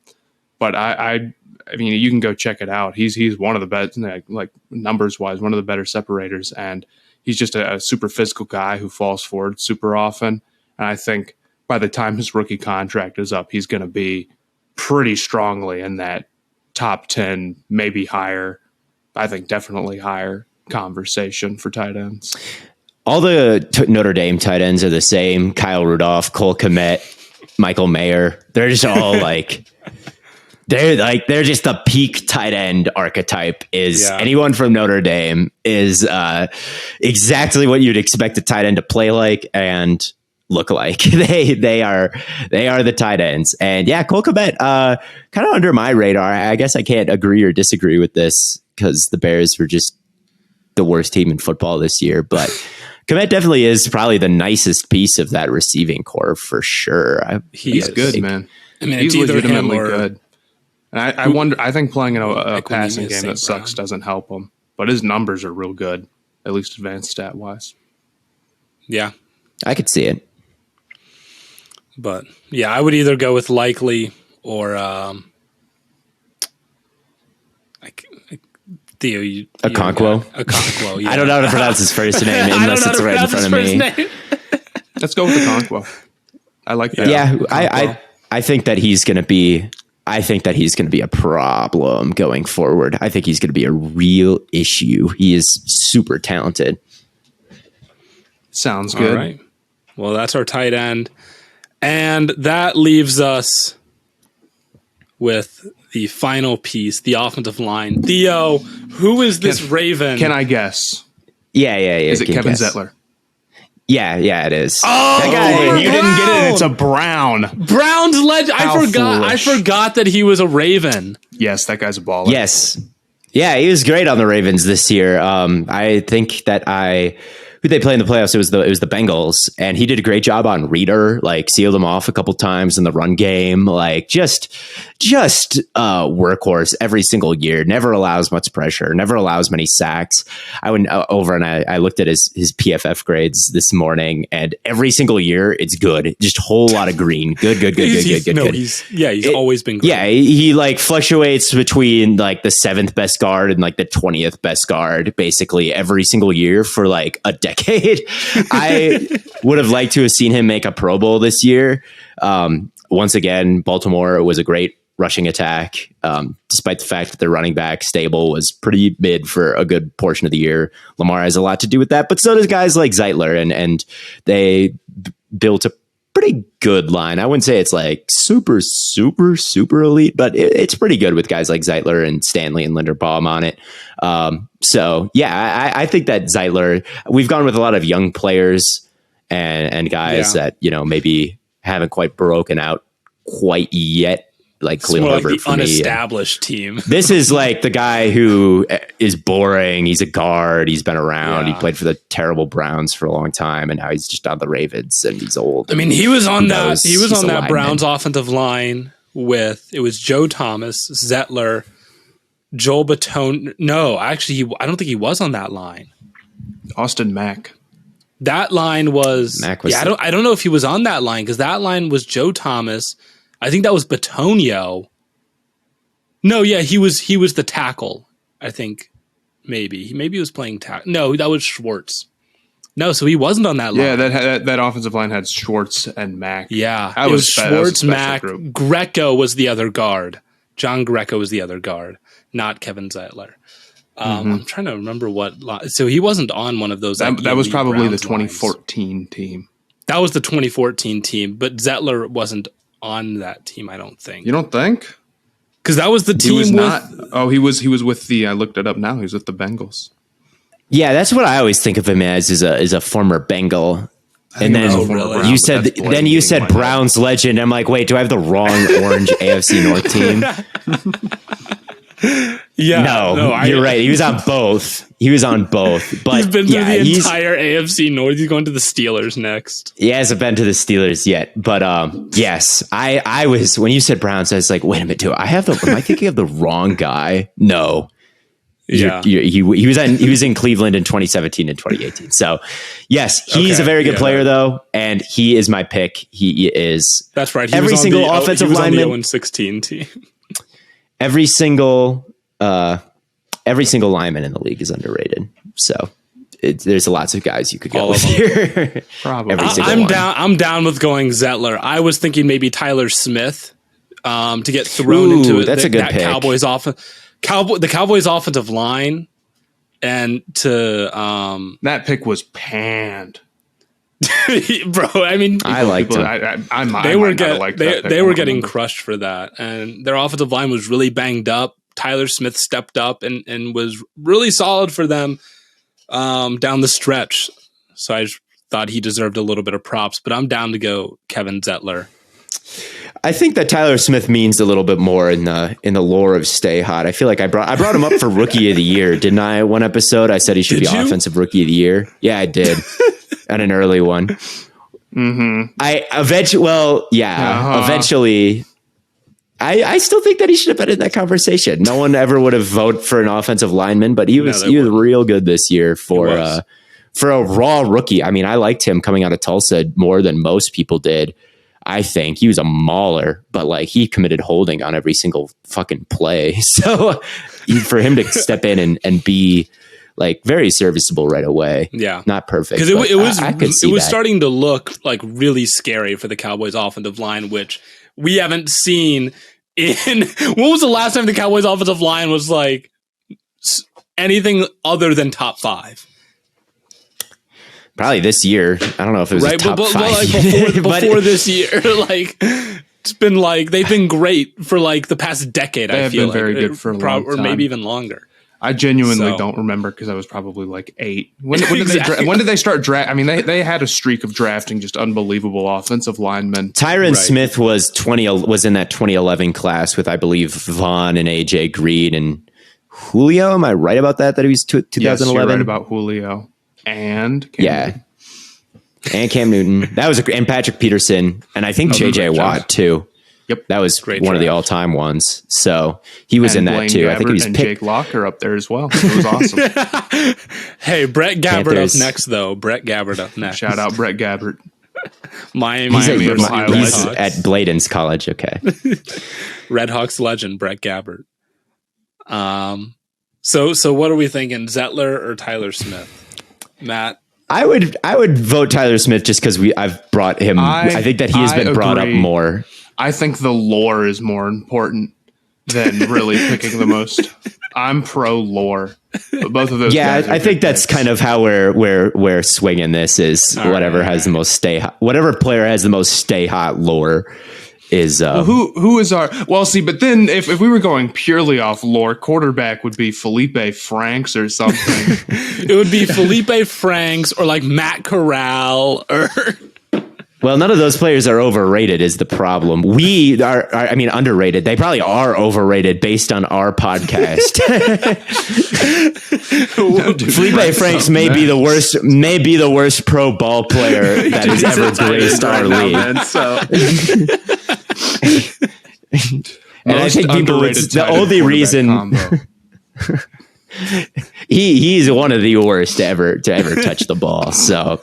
But I mean, you can go check it out. He's one of the best, like numbers wise, one of the better separators. And he's just a super physical guy who falls forward super often. And I think by the time his rookie contract is up, he's going to be pretty strongly in that top 10, maybe higher. I think definitely higher conversation for tight ends. All the Notre Dame tight ends are the same. Kyle Rudolph, Cole Kmet, Michael Mayer. They're just all they're just the peak tight end archetype. Anyone from Notre Dame is exactly what you'd expect a tight end to play like and look like. They are the tight ends. And yeah, Cole Kmet, kind of under my radar. I guess I can't agree or disagree with this because the Bears were just the worst team in football this year. But Kmet definitely is probably the nicest piece of that receiving core for sure. He's good, man. I mean, he's legitimately good. And I wonder, I think playing in a passing game that sucks doesn't help him. But his numbers are real good, at least advanced stat wise. Yeah. I could see it. But yeah, I would either go with Likely or Theo. Okonkwo. Okonkwo. Yeah. I don't know how to pronounce his first name unless it's right in front of me. Let's go with Okonkwo. I like that. Yeah, I think that he's going to be. I think that he's going to be a problem going forward. I think he's going to be a real issue. He is super talented. Sounds good. All right. Well, that's our tight end. And that leaves us with the final piece, the offensive line. Theo, who is this Raven? Can I guess? Yeah. Is it Kevin Zettler? Yeah, it is. Oh, that guy, you didn't get it. It's a Brown. Brown's legend. I forgot that he was a Raven. Yes, that guy's a baller. Yes. Yeah, he was great on the Ravens this year. I think that who they play in the playoffs? It was the Bengals, and he did a great job on Reader, like sealed him off a couple times in the run game, like just workhorse every single year. Never allows much pressure, never allows many sacks. I went over and I looked at his PFF grades this morning, and every single year it's good. Just a whole lot of green. Good. He's always been good. Yeah, he like fluctuates between like the 7th best guard and like the 20th best guard, basically every single year for like a decade. I would have liked to have seen him make a Pro Bowl this year. Once again, Baltimore was a great rushing attack, despite the fact that their running back stable was pretty mid for a good portion of the year. Lamar has a lot to do with that, but so does guys like Zeitler, and they built a pretty good line. I wouldn't say it's like super elite, but it's pretty good with guys like Zeitler and Stanley and Linderbaum on it. So yeah, I think that Zeitler, we've gone with a lot of young players and guys that, maybe haven't quite broken out quite yet. Like Khalil Herbert, like the unestablished team. This is like the guy who is boring. He's a guard. He's been around. He played for the terrible Browns for a long time, and now he's just on the Ravens, and he's old. I mean, he was on that. He was on that Browns offensive line with it was Joe Thomas, Zettler, Joel Baton. No, actually, I don't think he was on that line. Austin Mack. That line was. I don't know if he was on that line because that line was Joe Thomas. I think that was Batonio. No, yeah, he was the tackle. I think maybe he was playing tackle. No, that was Schwartz. No, so he wasn't on that line. Yeah, that offensive line had Schwartz and Mack. Yeah, it was Schwartz, Mack. Greco was the other guard. John Greco was the other guard, not Kevin Zeitler. I'm trying to remember what line. So he wasn't on one of those. That was probably the 2014 team. That was the 2014 team, but Zettler wasn't on that team, I don't think. You don't think? Because that was the team. He was not. Oh, he was with the. I looked it up now. He was with the Bengals. Yeah, that's what I always think of him as. Is a former Bengal. And then you said Browns legend. I'm like, wait, do I have the wrong orange AFC North team? Yeah, you're right. He was on both. But he's been through the entire AFC North. He's going to the Steelers next. He hasn't been to the Steelers yet. But yes, I was, when you said Browns, I was like, wait a minute, am I thinking of the wrong guy? No. Yeah, he was in Cleveland in 2017 and 2018. So yes, he's a very good player though, and he is my pick. He is. That's right. Every single offensive lineman, on the 0-16 team. Every single lineman in the league is underrated. So there's lots of guys you could go with here. Probably. I'm down with going Zettler. I was thinking maybe Tyler Smith to get thrown into that's a good pick. Cowboys offense. The Cowboys offensive line, and to that pick was panned, bro. I mean, I liked it. They were getting crushed for that, and their offensive line was really banged up. Tyler Smith stepped up and was really solid for them down the stretch. So I just thought he deserved a little bit of props. But I'm down to go Kevin Zettler. I think that Tyler Smith means a little bit more in the lore of Stay Hot. I feel like I brought him up for Rookie of the Year, didn't I? One episode I said he should be Offensive Rookie of the Year. Yeah, I did, at an early one. Mm-hmm. Eventually. I still think that he should have been in that conversation. No one ever would have voted for an offensive lineman, but he was real good this year for a raw rookie. I mean, I liked him coming out of Tulsa more than most people did. I think he was a mauler, but like he committed holding on every single fucking play. So for him to step in and be like very serviceable right away. Yeah. Not perfect. Because it was starting to look like really scary for the Cowboys offensive line, which we haven't seen in when was the last time the Cowboys offensive line was like anything other than top 5? Probably this year. I don't know if it was a top 5. But like before this year, like it's been like they've been great for like the past decade. They have been very good for a long time, or maybe even longer. I genuinely don't remember because I was probably like 8. When did they start draft? I mean, they had a streak of drafting just unbelievable offensive linemen. Tyron Smith was in that 2011 class with, I believe, Vaughn and AJ Green and Julio. Am I right about that? That he was 2011. Yes, you're right about Julio and Cam Newton. And Cam Newton. And Patrick Peterson, and I think JJ Watt too. Yep, that was one of the all-time ones. So he was in that Blaine too. Gabbert, I think he was Jake Locker up there as well. It was awesome. Hey, Brett Gabbert up next, though. Brett Gabbert up next. Shout out Brett Gabbert. Miami he's at Bladen's college. Okay, Red Hawks legend Brett Gabbert. So what are we thinking? Zettler or Tyler Smith? Matt. I would vote Tyler Smith just because I've brought him. I think that he has been brought up more. I think the lore is more important than really picking the most. I'm pro lore. But both of those. Yeah, I think that's kind of how we're swinging this is whatever has the most whatever player has the most stay hot lore is. Who is our? Well, see, but then if we were going purely off lore, quarterback would be Felipe Franks or something. It would be Felipe Franks or like Matt Corral or. Well, none of those players are overrated is the problem. We are underrated. They probably are overrated based on our podcast. Felipe Franks may be the worst pro ball player that has ever graced our league. And I think people the only reason he's one of the worst to ever touch the ball. So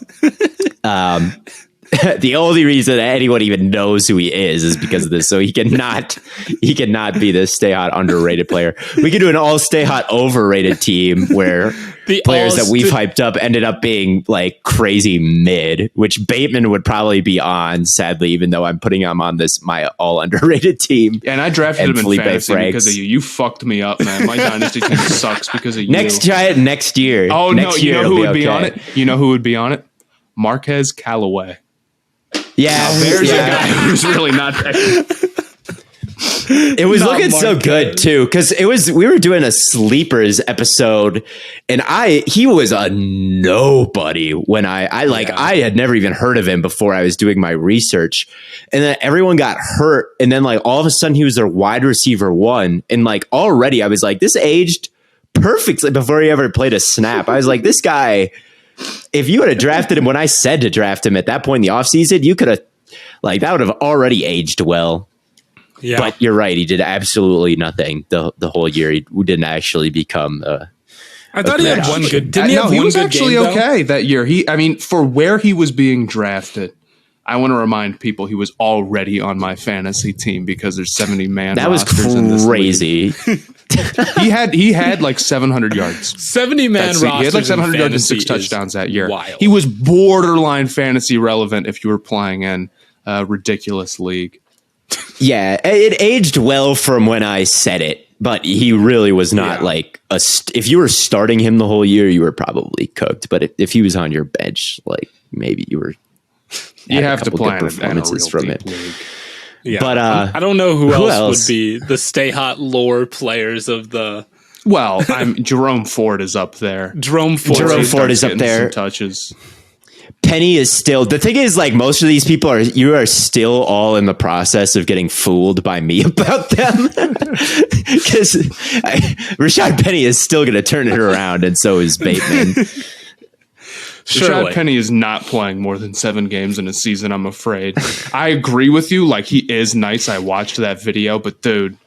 the only reason that anyone even knows who he is because of this. So he cannot be the stay hot underrated player. We could do an all stay hot overrated team where the players that we've hyped up ended up being like crazy mid, which Bateman would probably be on, sadly, even though I'm putting him on my all underrated team. And I drafted him in fantasy because of you. You fucked me up, man. My dynasty team sucks because of you. Try it next year. Oh, next year, you know who would be on it? You know who would be on it? Marquez Callaway. Yeah, there's a guy who's really not that good. It was Not looking so Marquez. good too, because we were doing a sleepers episode, and he was a nobody when I had never even heard of him before I was doing my research, and then everyone got hurt, and then like all of a sudden he was their wide receiver one, and like already I was like, this aged perfectly before he ever played a snap. I was like, this guy, if you would have drafted him when I said to draft him at that point in the offseason, you could have like that would have already aged well. Yeah. But you're right. He did absolutely nothing the whole year. He didn't actually become. I thought he had one good. Didn't he have he one was good actually game, though? okay that year. For where he was being drafted, I want to remind people he was already on my fantasy team because there's 70 man. That was rosters in this crazy. he had like 700 yards. 70 man roster. He had like 700 yards and 6 touchdowns that year. Wild. He was borderline fantasy relevant if you were playing in a ridiculous league. Yeah, it aged well from when I said it, but he really was not like if you were starting him the whole year, you were probably cooked. But if he was on your bench, like maybe you were. You have to couple play good in a performances real from deep it. league. Yeah. But I don't know who who else else? would be the Stay Hot lore players of the Well, Jerome Ford is up there. Jerome Ford. Jerome He Ford starts is up getting there. some touches. Penny is still the thing is like most of these people you are still all in the process of getting fooled by me about them because Rashad Penny is still going to turn it around and so is Bateman. Surely. Rashad Penny is not playing more than 7 games in a season, I'm afraid. I agree with you. Like, he is nice. I watched that video, but dude,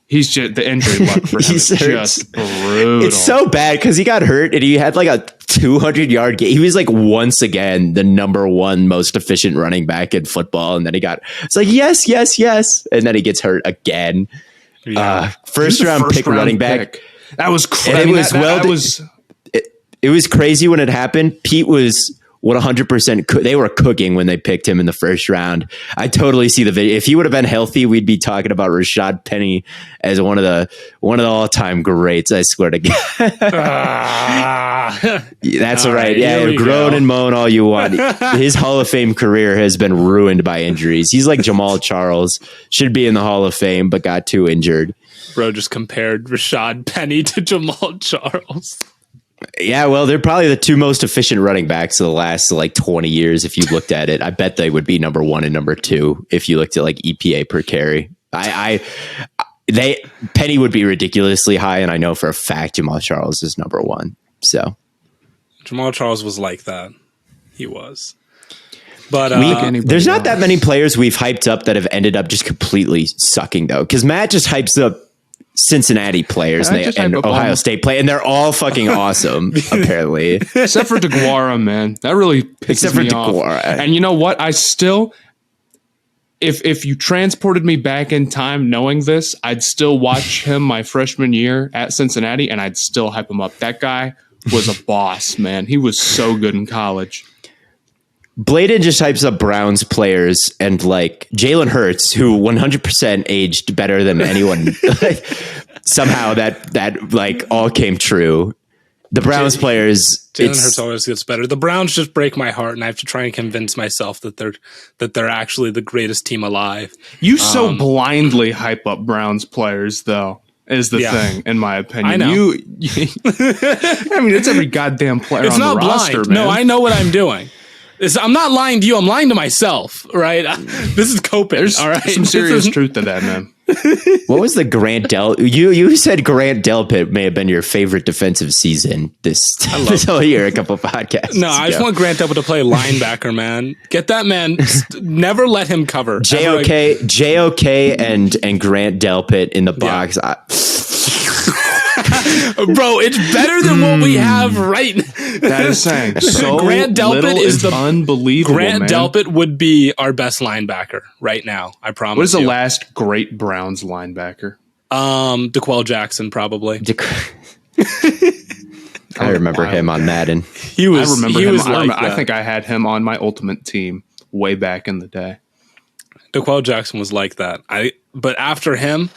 he's just the injury luck for him is just brutal. It's so bad because he got hurt and he had like a 200-yard game. He was like once again the number 1 most efficient running back in football, and then it's like yes, and then he gets hurt again. Yeah. First round pick running back. pick. That was crazy. And it was crazy when it happened. Pete was 100%. They were cooking when they picked him in the first round. I totally see the video. If he would have been healthy, we'd be talking about Rashad Penny as one of the all-time greats. I swear to God. That's All right. right, Yeah, here we groan go. and moan all you want. His Hall of Fame career has been ruined by injuries. He's like Jamal Charles. Should be in the Hall of Fame, but got too injured. Bro just compared Rashad Penny to Jamal Charles. Yeah, well, they're probably the 2 most efficient running backs of the last like 20 years. If you looked at it, I bet they would be number 1 and number 2 if you looked at like EPA per carry. Penny would be ridiculously high, and I know for a fact Jamal Charles is number 1. So Jamal Charles was like that. He was. But there's not that many players we've hyped up that have ended up just completely sucking though, because Matt just hypes up Cincinnati players and Ohio State play, and they're all fucking awesome, apparently. Except for DeGuara, man. That really pisses me off. And you know what? I still, if you transported me back in time knowing this, I'd still watch him my freshman year at Cincinnati, and I'd still hype him up. That guy was a boss, man. He was so good in college. Bladen just hypes up Browns players and like Jalen Hurts, who 100% aged better than anyone. Somehow that like all came true. The Browns players, Jalen Hurts always gets better. The Browns just break my heart, and I have to try and convince myself that they're actually the greatest team alive. You so blindly hype up Browns players, though. Is the thing, in my opinion. I know. I mean, it's every goddamn player It's on not the roster, blind. man. No, I know what I'm doing. I'm not lying to you. I'm lying to myself, right? This is coping. There's all right. some serious truth to that, man. What was the Grant You said Grant Delpit may have been your favorite defensive season this whole year. A couple podcasts. No, I just want Grant Delpit to play linebacker, man. Get that man. Never let him cover. JOK and Grant Delpit in the box. Yeah. Bro, it's better than what we have right now. That is saying so. Grant Delpit is unbelievable. Grant man. Delpit would be our best linebacker right now. I promise. What is the you. last great Browns linebacker? DeQuell Jackson, probably. I remember him on Madden. I remember him. Like I think I had him on my ultimate team way back in the day. DeQuell Jackson was like that. But after him,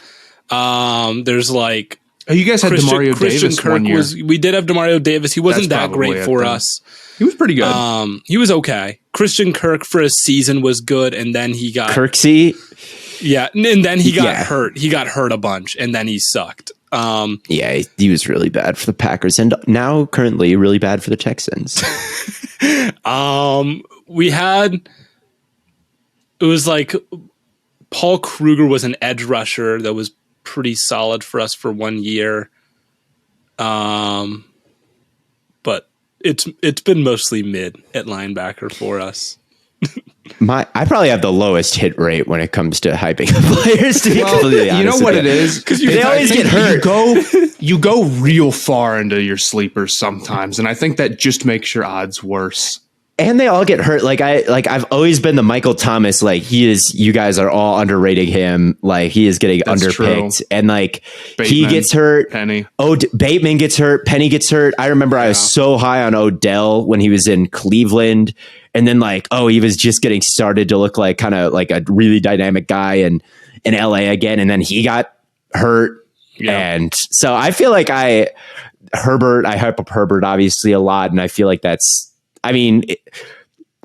there's like. Oh, you guys had Demario Davis Kirk one year. We did have Demario Davis. He wasn't That's that great probably for it, then. us. He was pretty good. He was okay. Christian Kirk for a season was good, and then he got Kirksey. Yeah, and then he got Yeah. hurt. He got hurt a bunch, and then he sucked. Yeah, he was really bad for the Packers, and now currently really bad for the Texans. We had, it was like Paul Kruger was an edge rusher that was pretty solid for us for 1 year. But it's been mostly mid at linebacker for us. I probably have the lowest hit rate when it comes to hyping up players. To be completely You know honest what with it is? Because They always get hurt. You go real far into your sleepers sometimes, and I think that just makes your odds worse. And they all get hurt. I've always been the Michael Thomas. Like you guys are all underrating him. Like he is getting That's underpicked, true. and like he Bateman, gets hurt. Penny. Bateman gets hurt. Penny gets hurt. I remember I was so high on Odell when he was in Cleveland, and then he was just getting started to look like kind of like a really dynamic guy in LA again, and then he got hurt. Yeah. And so I feel like I hype up Herbert obviously a lot, and I feel like that's. I mean,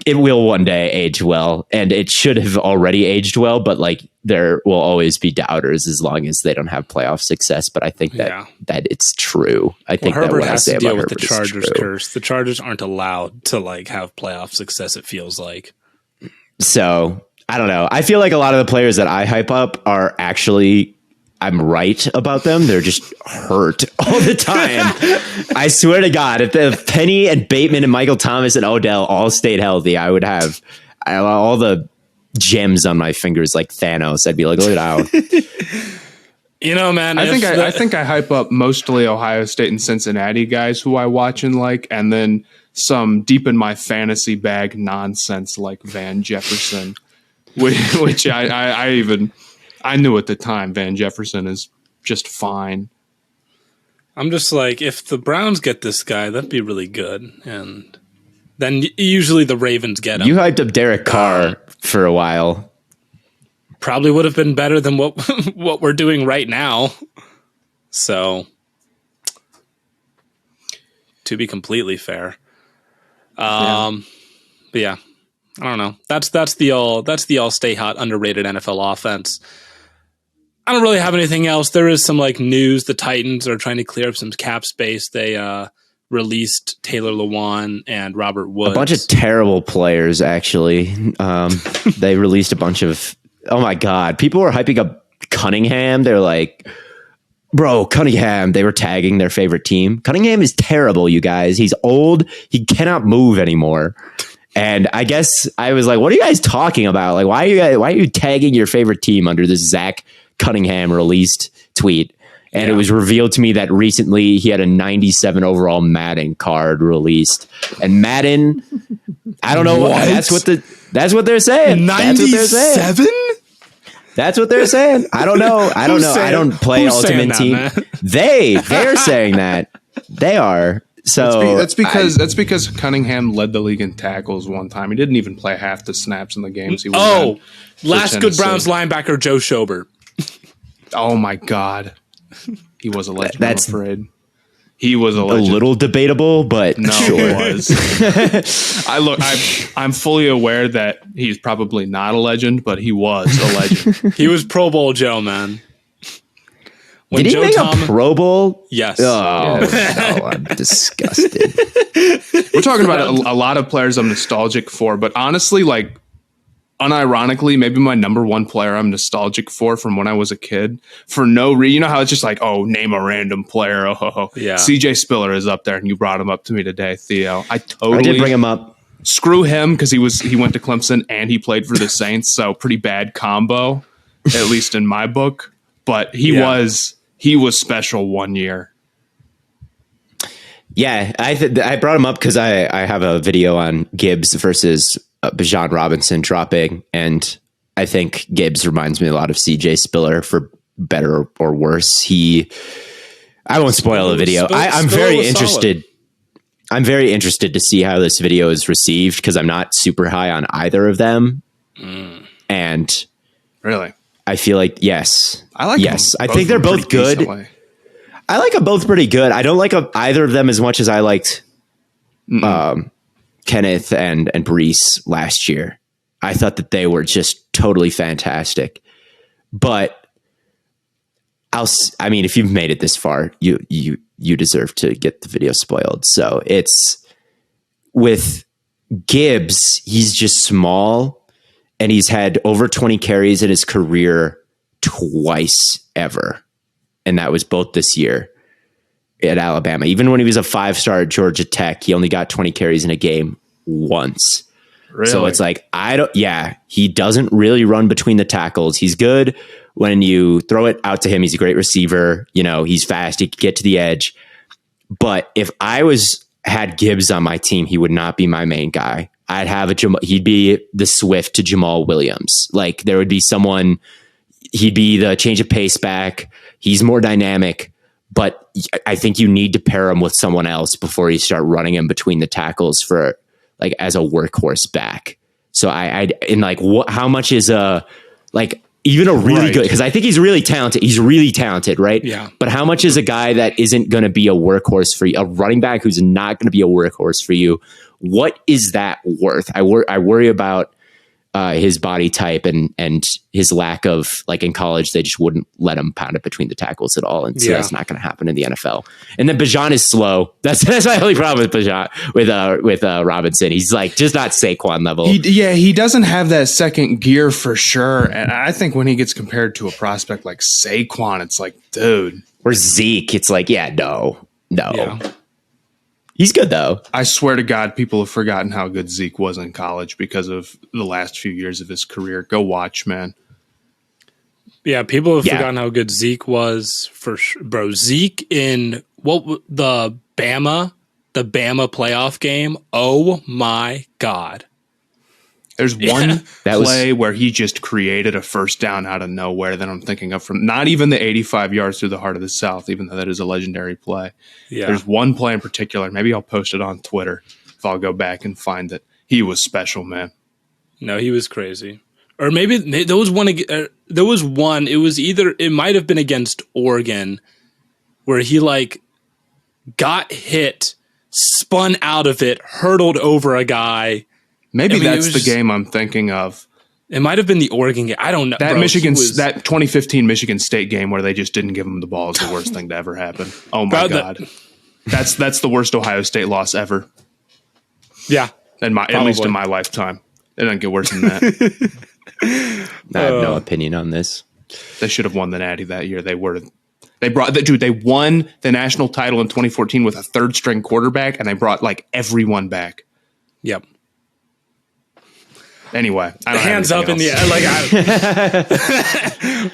it will one day age well, and it should have already aged well, but like there will always be doubters as long as they don't have playoff success. But I think that it's true. I think that Herbert what I has say to about deal with Herbert the is Chargers true. curse. The Chargers aren't allowed to like have playoff success, it feels like. So I don't know. I feel like a lot of the players that I hype up are actually. I'm right about them. They're just hurt all the time. I swear to God, if Penny and Bateman and Michael Thomas and Odell all stayed healthy, I would have all the gems on my fingers like Thanos. I'd be like, look at that. You know, man. I think I hype up mostly Ohio State and Cincinnati guys who I watch and like, and then some deep in my fantasy bag nonsense like Van Jefferson, which I knew at the time Van Jefferson is just fine. I'm just like, if the Browns get this guy, that'd be really good. And then usually the Ravens get him. You hyped up Derek Carr for a while. Probably would have been better than what we're doing right now. So, to be completely fair. But yeah, I don't know. That's the all stay hot underrated NFL offense. I don't really have anything else. There is some like news. The Titans are trying to clear up some cap space. They released Taylor Lewan and Robert Woods. A bunch of terrible players, actually. They released a bunch of. Oh my God! People were hyping up Cunningham. They're like, "Bro, Cunningham." They were tagging their favorite team. Cunningham is terrible, you guys. He's old. He cannot move anymore. And I guess I was like, "What are you guys talking about? Like, why are you tagging your favorite team under this Zach Cunningham released tweet?" And it was revealed to me that recently he had a 97 overall Madden card released. And Madden, I don't know what that's what they're saying. 97? That's what they're saying. I don't know. I don't know. I don't play who's Ultimate saying Team. that, man? They're saying that. They are. So That's because Cunningham led the league in tackles one time. He didn't even play half the snaps in the games he was in. Last good Tennessee. Browns linebacker, Joe Schobert. Oh my God. He was a legend, That's- I'm afraid. He was a a legend. little debatable, but No, sure. he was. I'm fully aware that he's probably not a legend, but he was a legend. He was Pro Bowl Joe, man. When Did he Joe make Thomas, a Pro Bowl? yes. Oh, no, I'm disgusted. We're talking about a lot of players I'm nostalgic for, but honestly, like, unironically, maybe my number one player I'm nostalgic for from when I was a kid, for no reason. You know how it's just like, oh, name a random player. Oh. Yeah. CJ Spiller is up there, and you brought him up to me today, Theo. I I did bring him up. screw him because he went to Clemson and he played for the Saints, so pretty bad combo, at least in my book. But he was special one year. Yeah, I brought him up because I have a video on Gibbs versus Bijan Robinson dropping, and I think Gibbs reminds me a lot of CJ Spiller for better or worse. I won't spoil the video. I'm Spiller very was interested. I'm very interested to see how this video is received because I'm not super high on either of them, and Really, I feel like yes, I like. yes. them I think they're both pretty good. decently. I like them both pretty good. I don't like either of them as much as I liked Kenneth and Brees last year. I thought that they were just totally fantastic. But I mean, if you've made it this far, you deserve to get the video spoiled. So it's with Gibbs, he's just small, and he's had over 20 carries in his career twice ever. And that was both this year at Alabama. Even when he was a 5-star at Georgia Tech, he only got 20 carries in a game once. Really? So it's like, he doesn't really run between the tackles. He's good when you throw it out to him. He's a great receiver. You know, he's fast. He can get to the edge. But if I had Gibbs on my team, he would not be my main guy. I'd have he'd be the Swift to Jamal Williams. Like, there would be someone, he'd be the change of pace back. He's more dynamic, but I think you need to pair him with someone else before you start running him between the tackles for like as a workhorse back. So how much is even a really good, because I think he's really talented. He's really talented, right? Yeah. But how much is a guy that isn't going to be a workhorse for you, a running back who's not going to be a workhorse for you? What is that worth? I worry about his body type and his lack of, like, in college, they just wouldn't let him pound it between the tackles at all. And so that's not going to happen in the NFL. And then Bijan is slow. That's my only problem with Bijan, with Robinson. He's like just not Saquon level. He doesn't have that second gear for sure. And I think when he gets compared to a prospect like Saquon, it's like, dude. Or Zeke, it's like, no. Yeah. He's good, though. I swear to God, people have forgotten how good Zeke was in college because of the last few years of his career. Go watch, man. Yeah, people have forgotten how good Zeke was for sure. Bro, Zeke in the Bama playoff game. Oh my God. There's one play where he just created a first down out of nowhere that I'm thinking of, from not even the 85 yards through the heart of the South, even though that is a legendary play. Yeah. There's one play in particular. Maybe I'll post it on Twitter if I'll go back and find it. He was special, man. No, he was crazy. Or maybe there was one. It might have been against Oregon, where he like got hit, spun out of it, hurtled over a guy. Maybe that's the game I'm thinking of. It might have been the Oregon game. I don't know. That that 2015 Michigan State game where they just didn't give him the ball is the worst thing to ever happen. Oh my God. That's the worst Ohio State loss ever. Yeah. At least in my lifetime. It doesn't get worse than that. I have no opinion on this. They should have won the Natty that year. They won the national title in 2014 with a third string quarterback, and they brought like everyone back. Yep. Anyway, I don't hands have up in the else.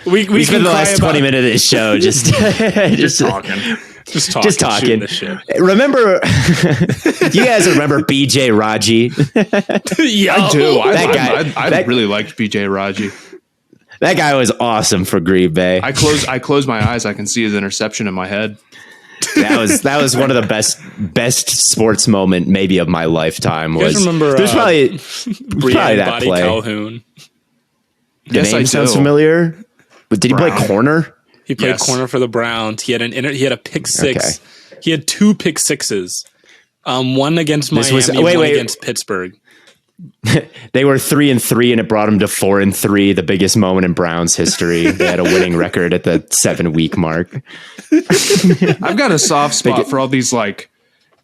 We spent the last 20 minutes of this show just talking. Just talking. This shit. Remember, do you guys remember BJ Raji? I do. I really liked BJ Raji. That guy was awesome for Green Bay. I close my eyes. I can see his interception in my head. That was one of the best sports moment maybe of my lifetime. You guys remember? There's probably that Body play. Calhoun. The name sounds familiar. But did he play corner? He played corner for the Browns. He had a pick six. Okay. He had 2 pick sixes. One against Miami, one against Pittsburgh. They were 3-3, and it brought them to 4-3, the biggest moment in Browns history. They had a winning record at the 7-week mark. I've got a soft spot for all these like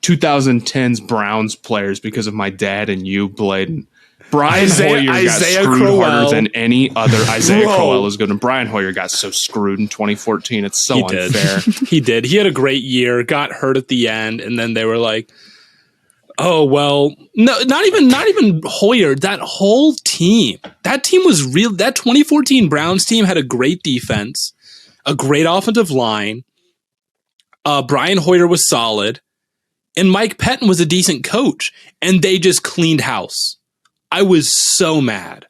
2010s Browns players because of my dad and you, Bladen. Brian Hoyer got screwed harder than any other. Isaiah Crowell is good, and Brian Hoyer got so screwed in 2014. It's so unfair. He did. He had a great year, got hurt at the end, and then they were like, oh, well, no, not even Hoyer. That whole team. That team was real. That 2014 Browns team had a great defense, a great offensive line. Brian Hoyer was solid, and Mike Pettin was a decent coach, and they just cleaned house. I was so mad.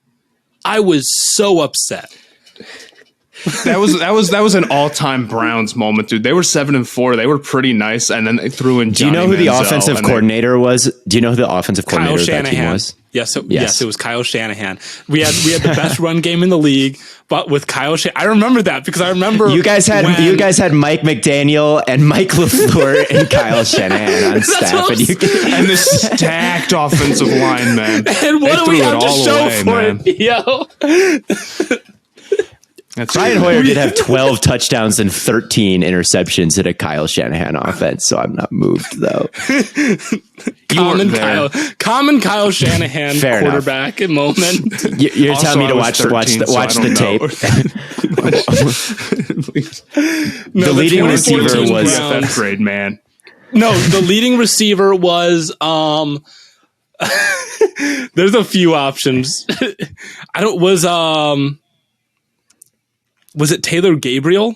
I was so upset. That was an all-time Browns moment, dude. They were 7-4. They were pretty nice, and then they threw in Johnny Do you know who the Manziel, offensive coordinator was? Do you know who the offensive coordinator of that team was? Yes, it was Kyle Shanahan. We had the best run game in the league, but with Kyle Shanahan, I remember that because I remember you guys had Mike McDaniel and Mike LaFleur and Kyle Shanahan on staff, and the stacked offensive line, man. And what do we have to show for it, yo? Brian Hoyer did have 12 touchdowns and 13 interceptions in a Kyle Shanahan offense, so I'm not moved though. Common Kyle Shanahan Fair quarterback moment. You're Also, telling me to I was watch 13, the tape. No, The leading receiver 2014 was Browns- fifth grade man. No, the leading receiver was there's a few options. Was it Taylor Gabriel?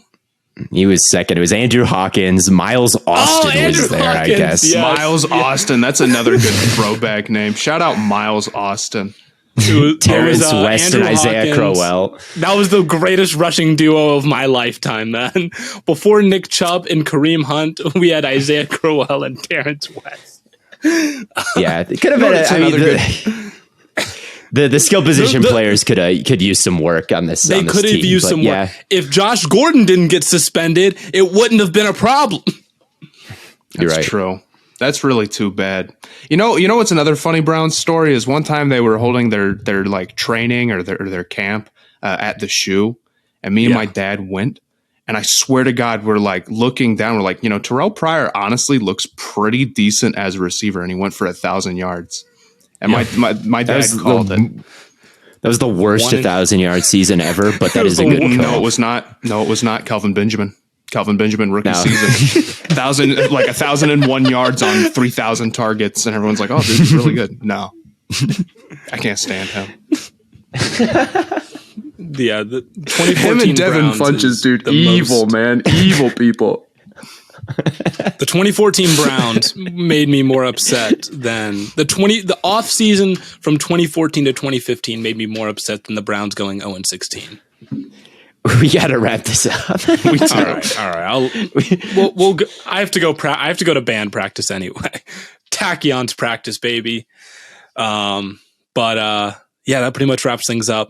He was second. It was Andrew Hawkins. Miles Austin Andrew was there, I Hawkins, guess. yeah. Miles Austin. That's another good throwback name. Shout out Miles Austin. Terrence West and Andrew Isaiah Hawkins. Crowell. That was the greatest rushing duo of my lifetime, man. Before Nick Chubb and Kareem Hunt, we had Isaiah Crowell and Terrence West. Yeah, it could have been the skill position players could use some work on this. They could have used some yeah. work. If Josh Gordon didn't get suspended, it wouldn't have been a problem. You're That's right. true. That's really too bad. You know what's another funny Browns story is one time they were holding their like training or their camp at the shoe, and me and my dad went, and I swear to God, we're like looking down, we're like, Terrell Pryor honestly looks pretty decent as a receiver, and he went for 1,000 yards. And my dad called it. That was the worst 1,000-yard season ever, but that is a good call. No, it was not. No, it was not Kelvin Benjamin. Kelvin Benjamin rookie season, 1,001 yards on 3,000 targets, and everyone's like, "Oh, this is really good." No, I can't stand him. Yeah, the 2014 Him and Devin Browns Funches, is dude, the evil man, evil people. The 2014 Browns made me more upset than the off season from 2014 to 2015 made me more upset than the Browns going 0-16. We got to wrap this up. All right. We'll go, I have to go. I have to go to band practice anyway. Tachyon's practice, baby. Yeah, that pretty much wraps things up.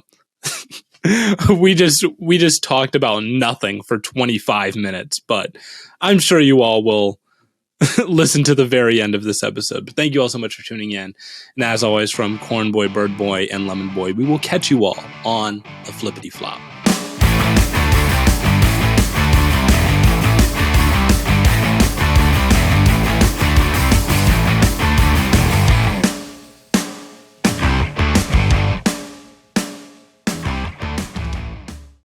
we just talked about nothing for 25 minutes, but I'm sure you all will listen to the very end of this episode. But thank you all so much for tuning in. And as always, from Corn Boy, Bird Boy, and Lemon Boy, we will catch you all on the flippity flop.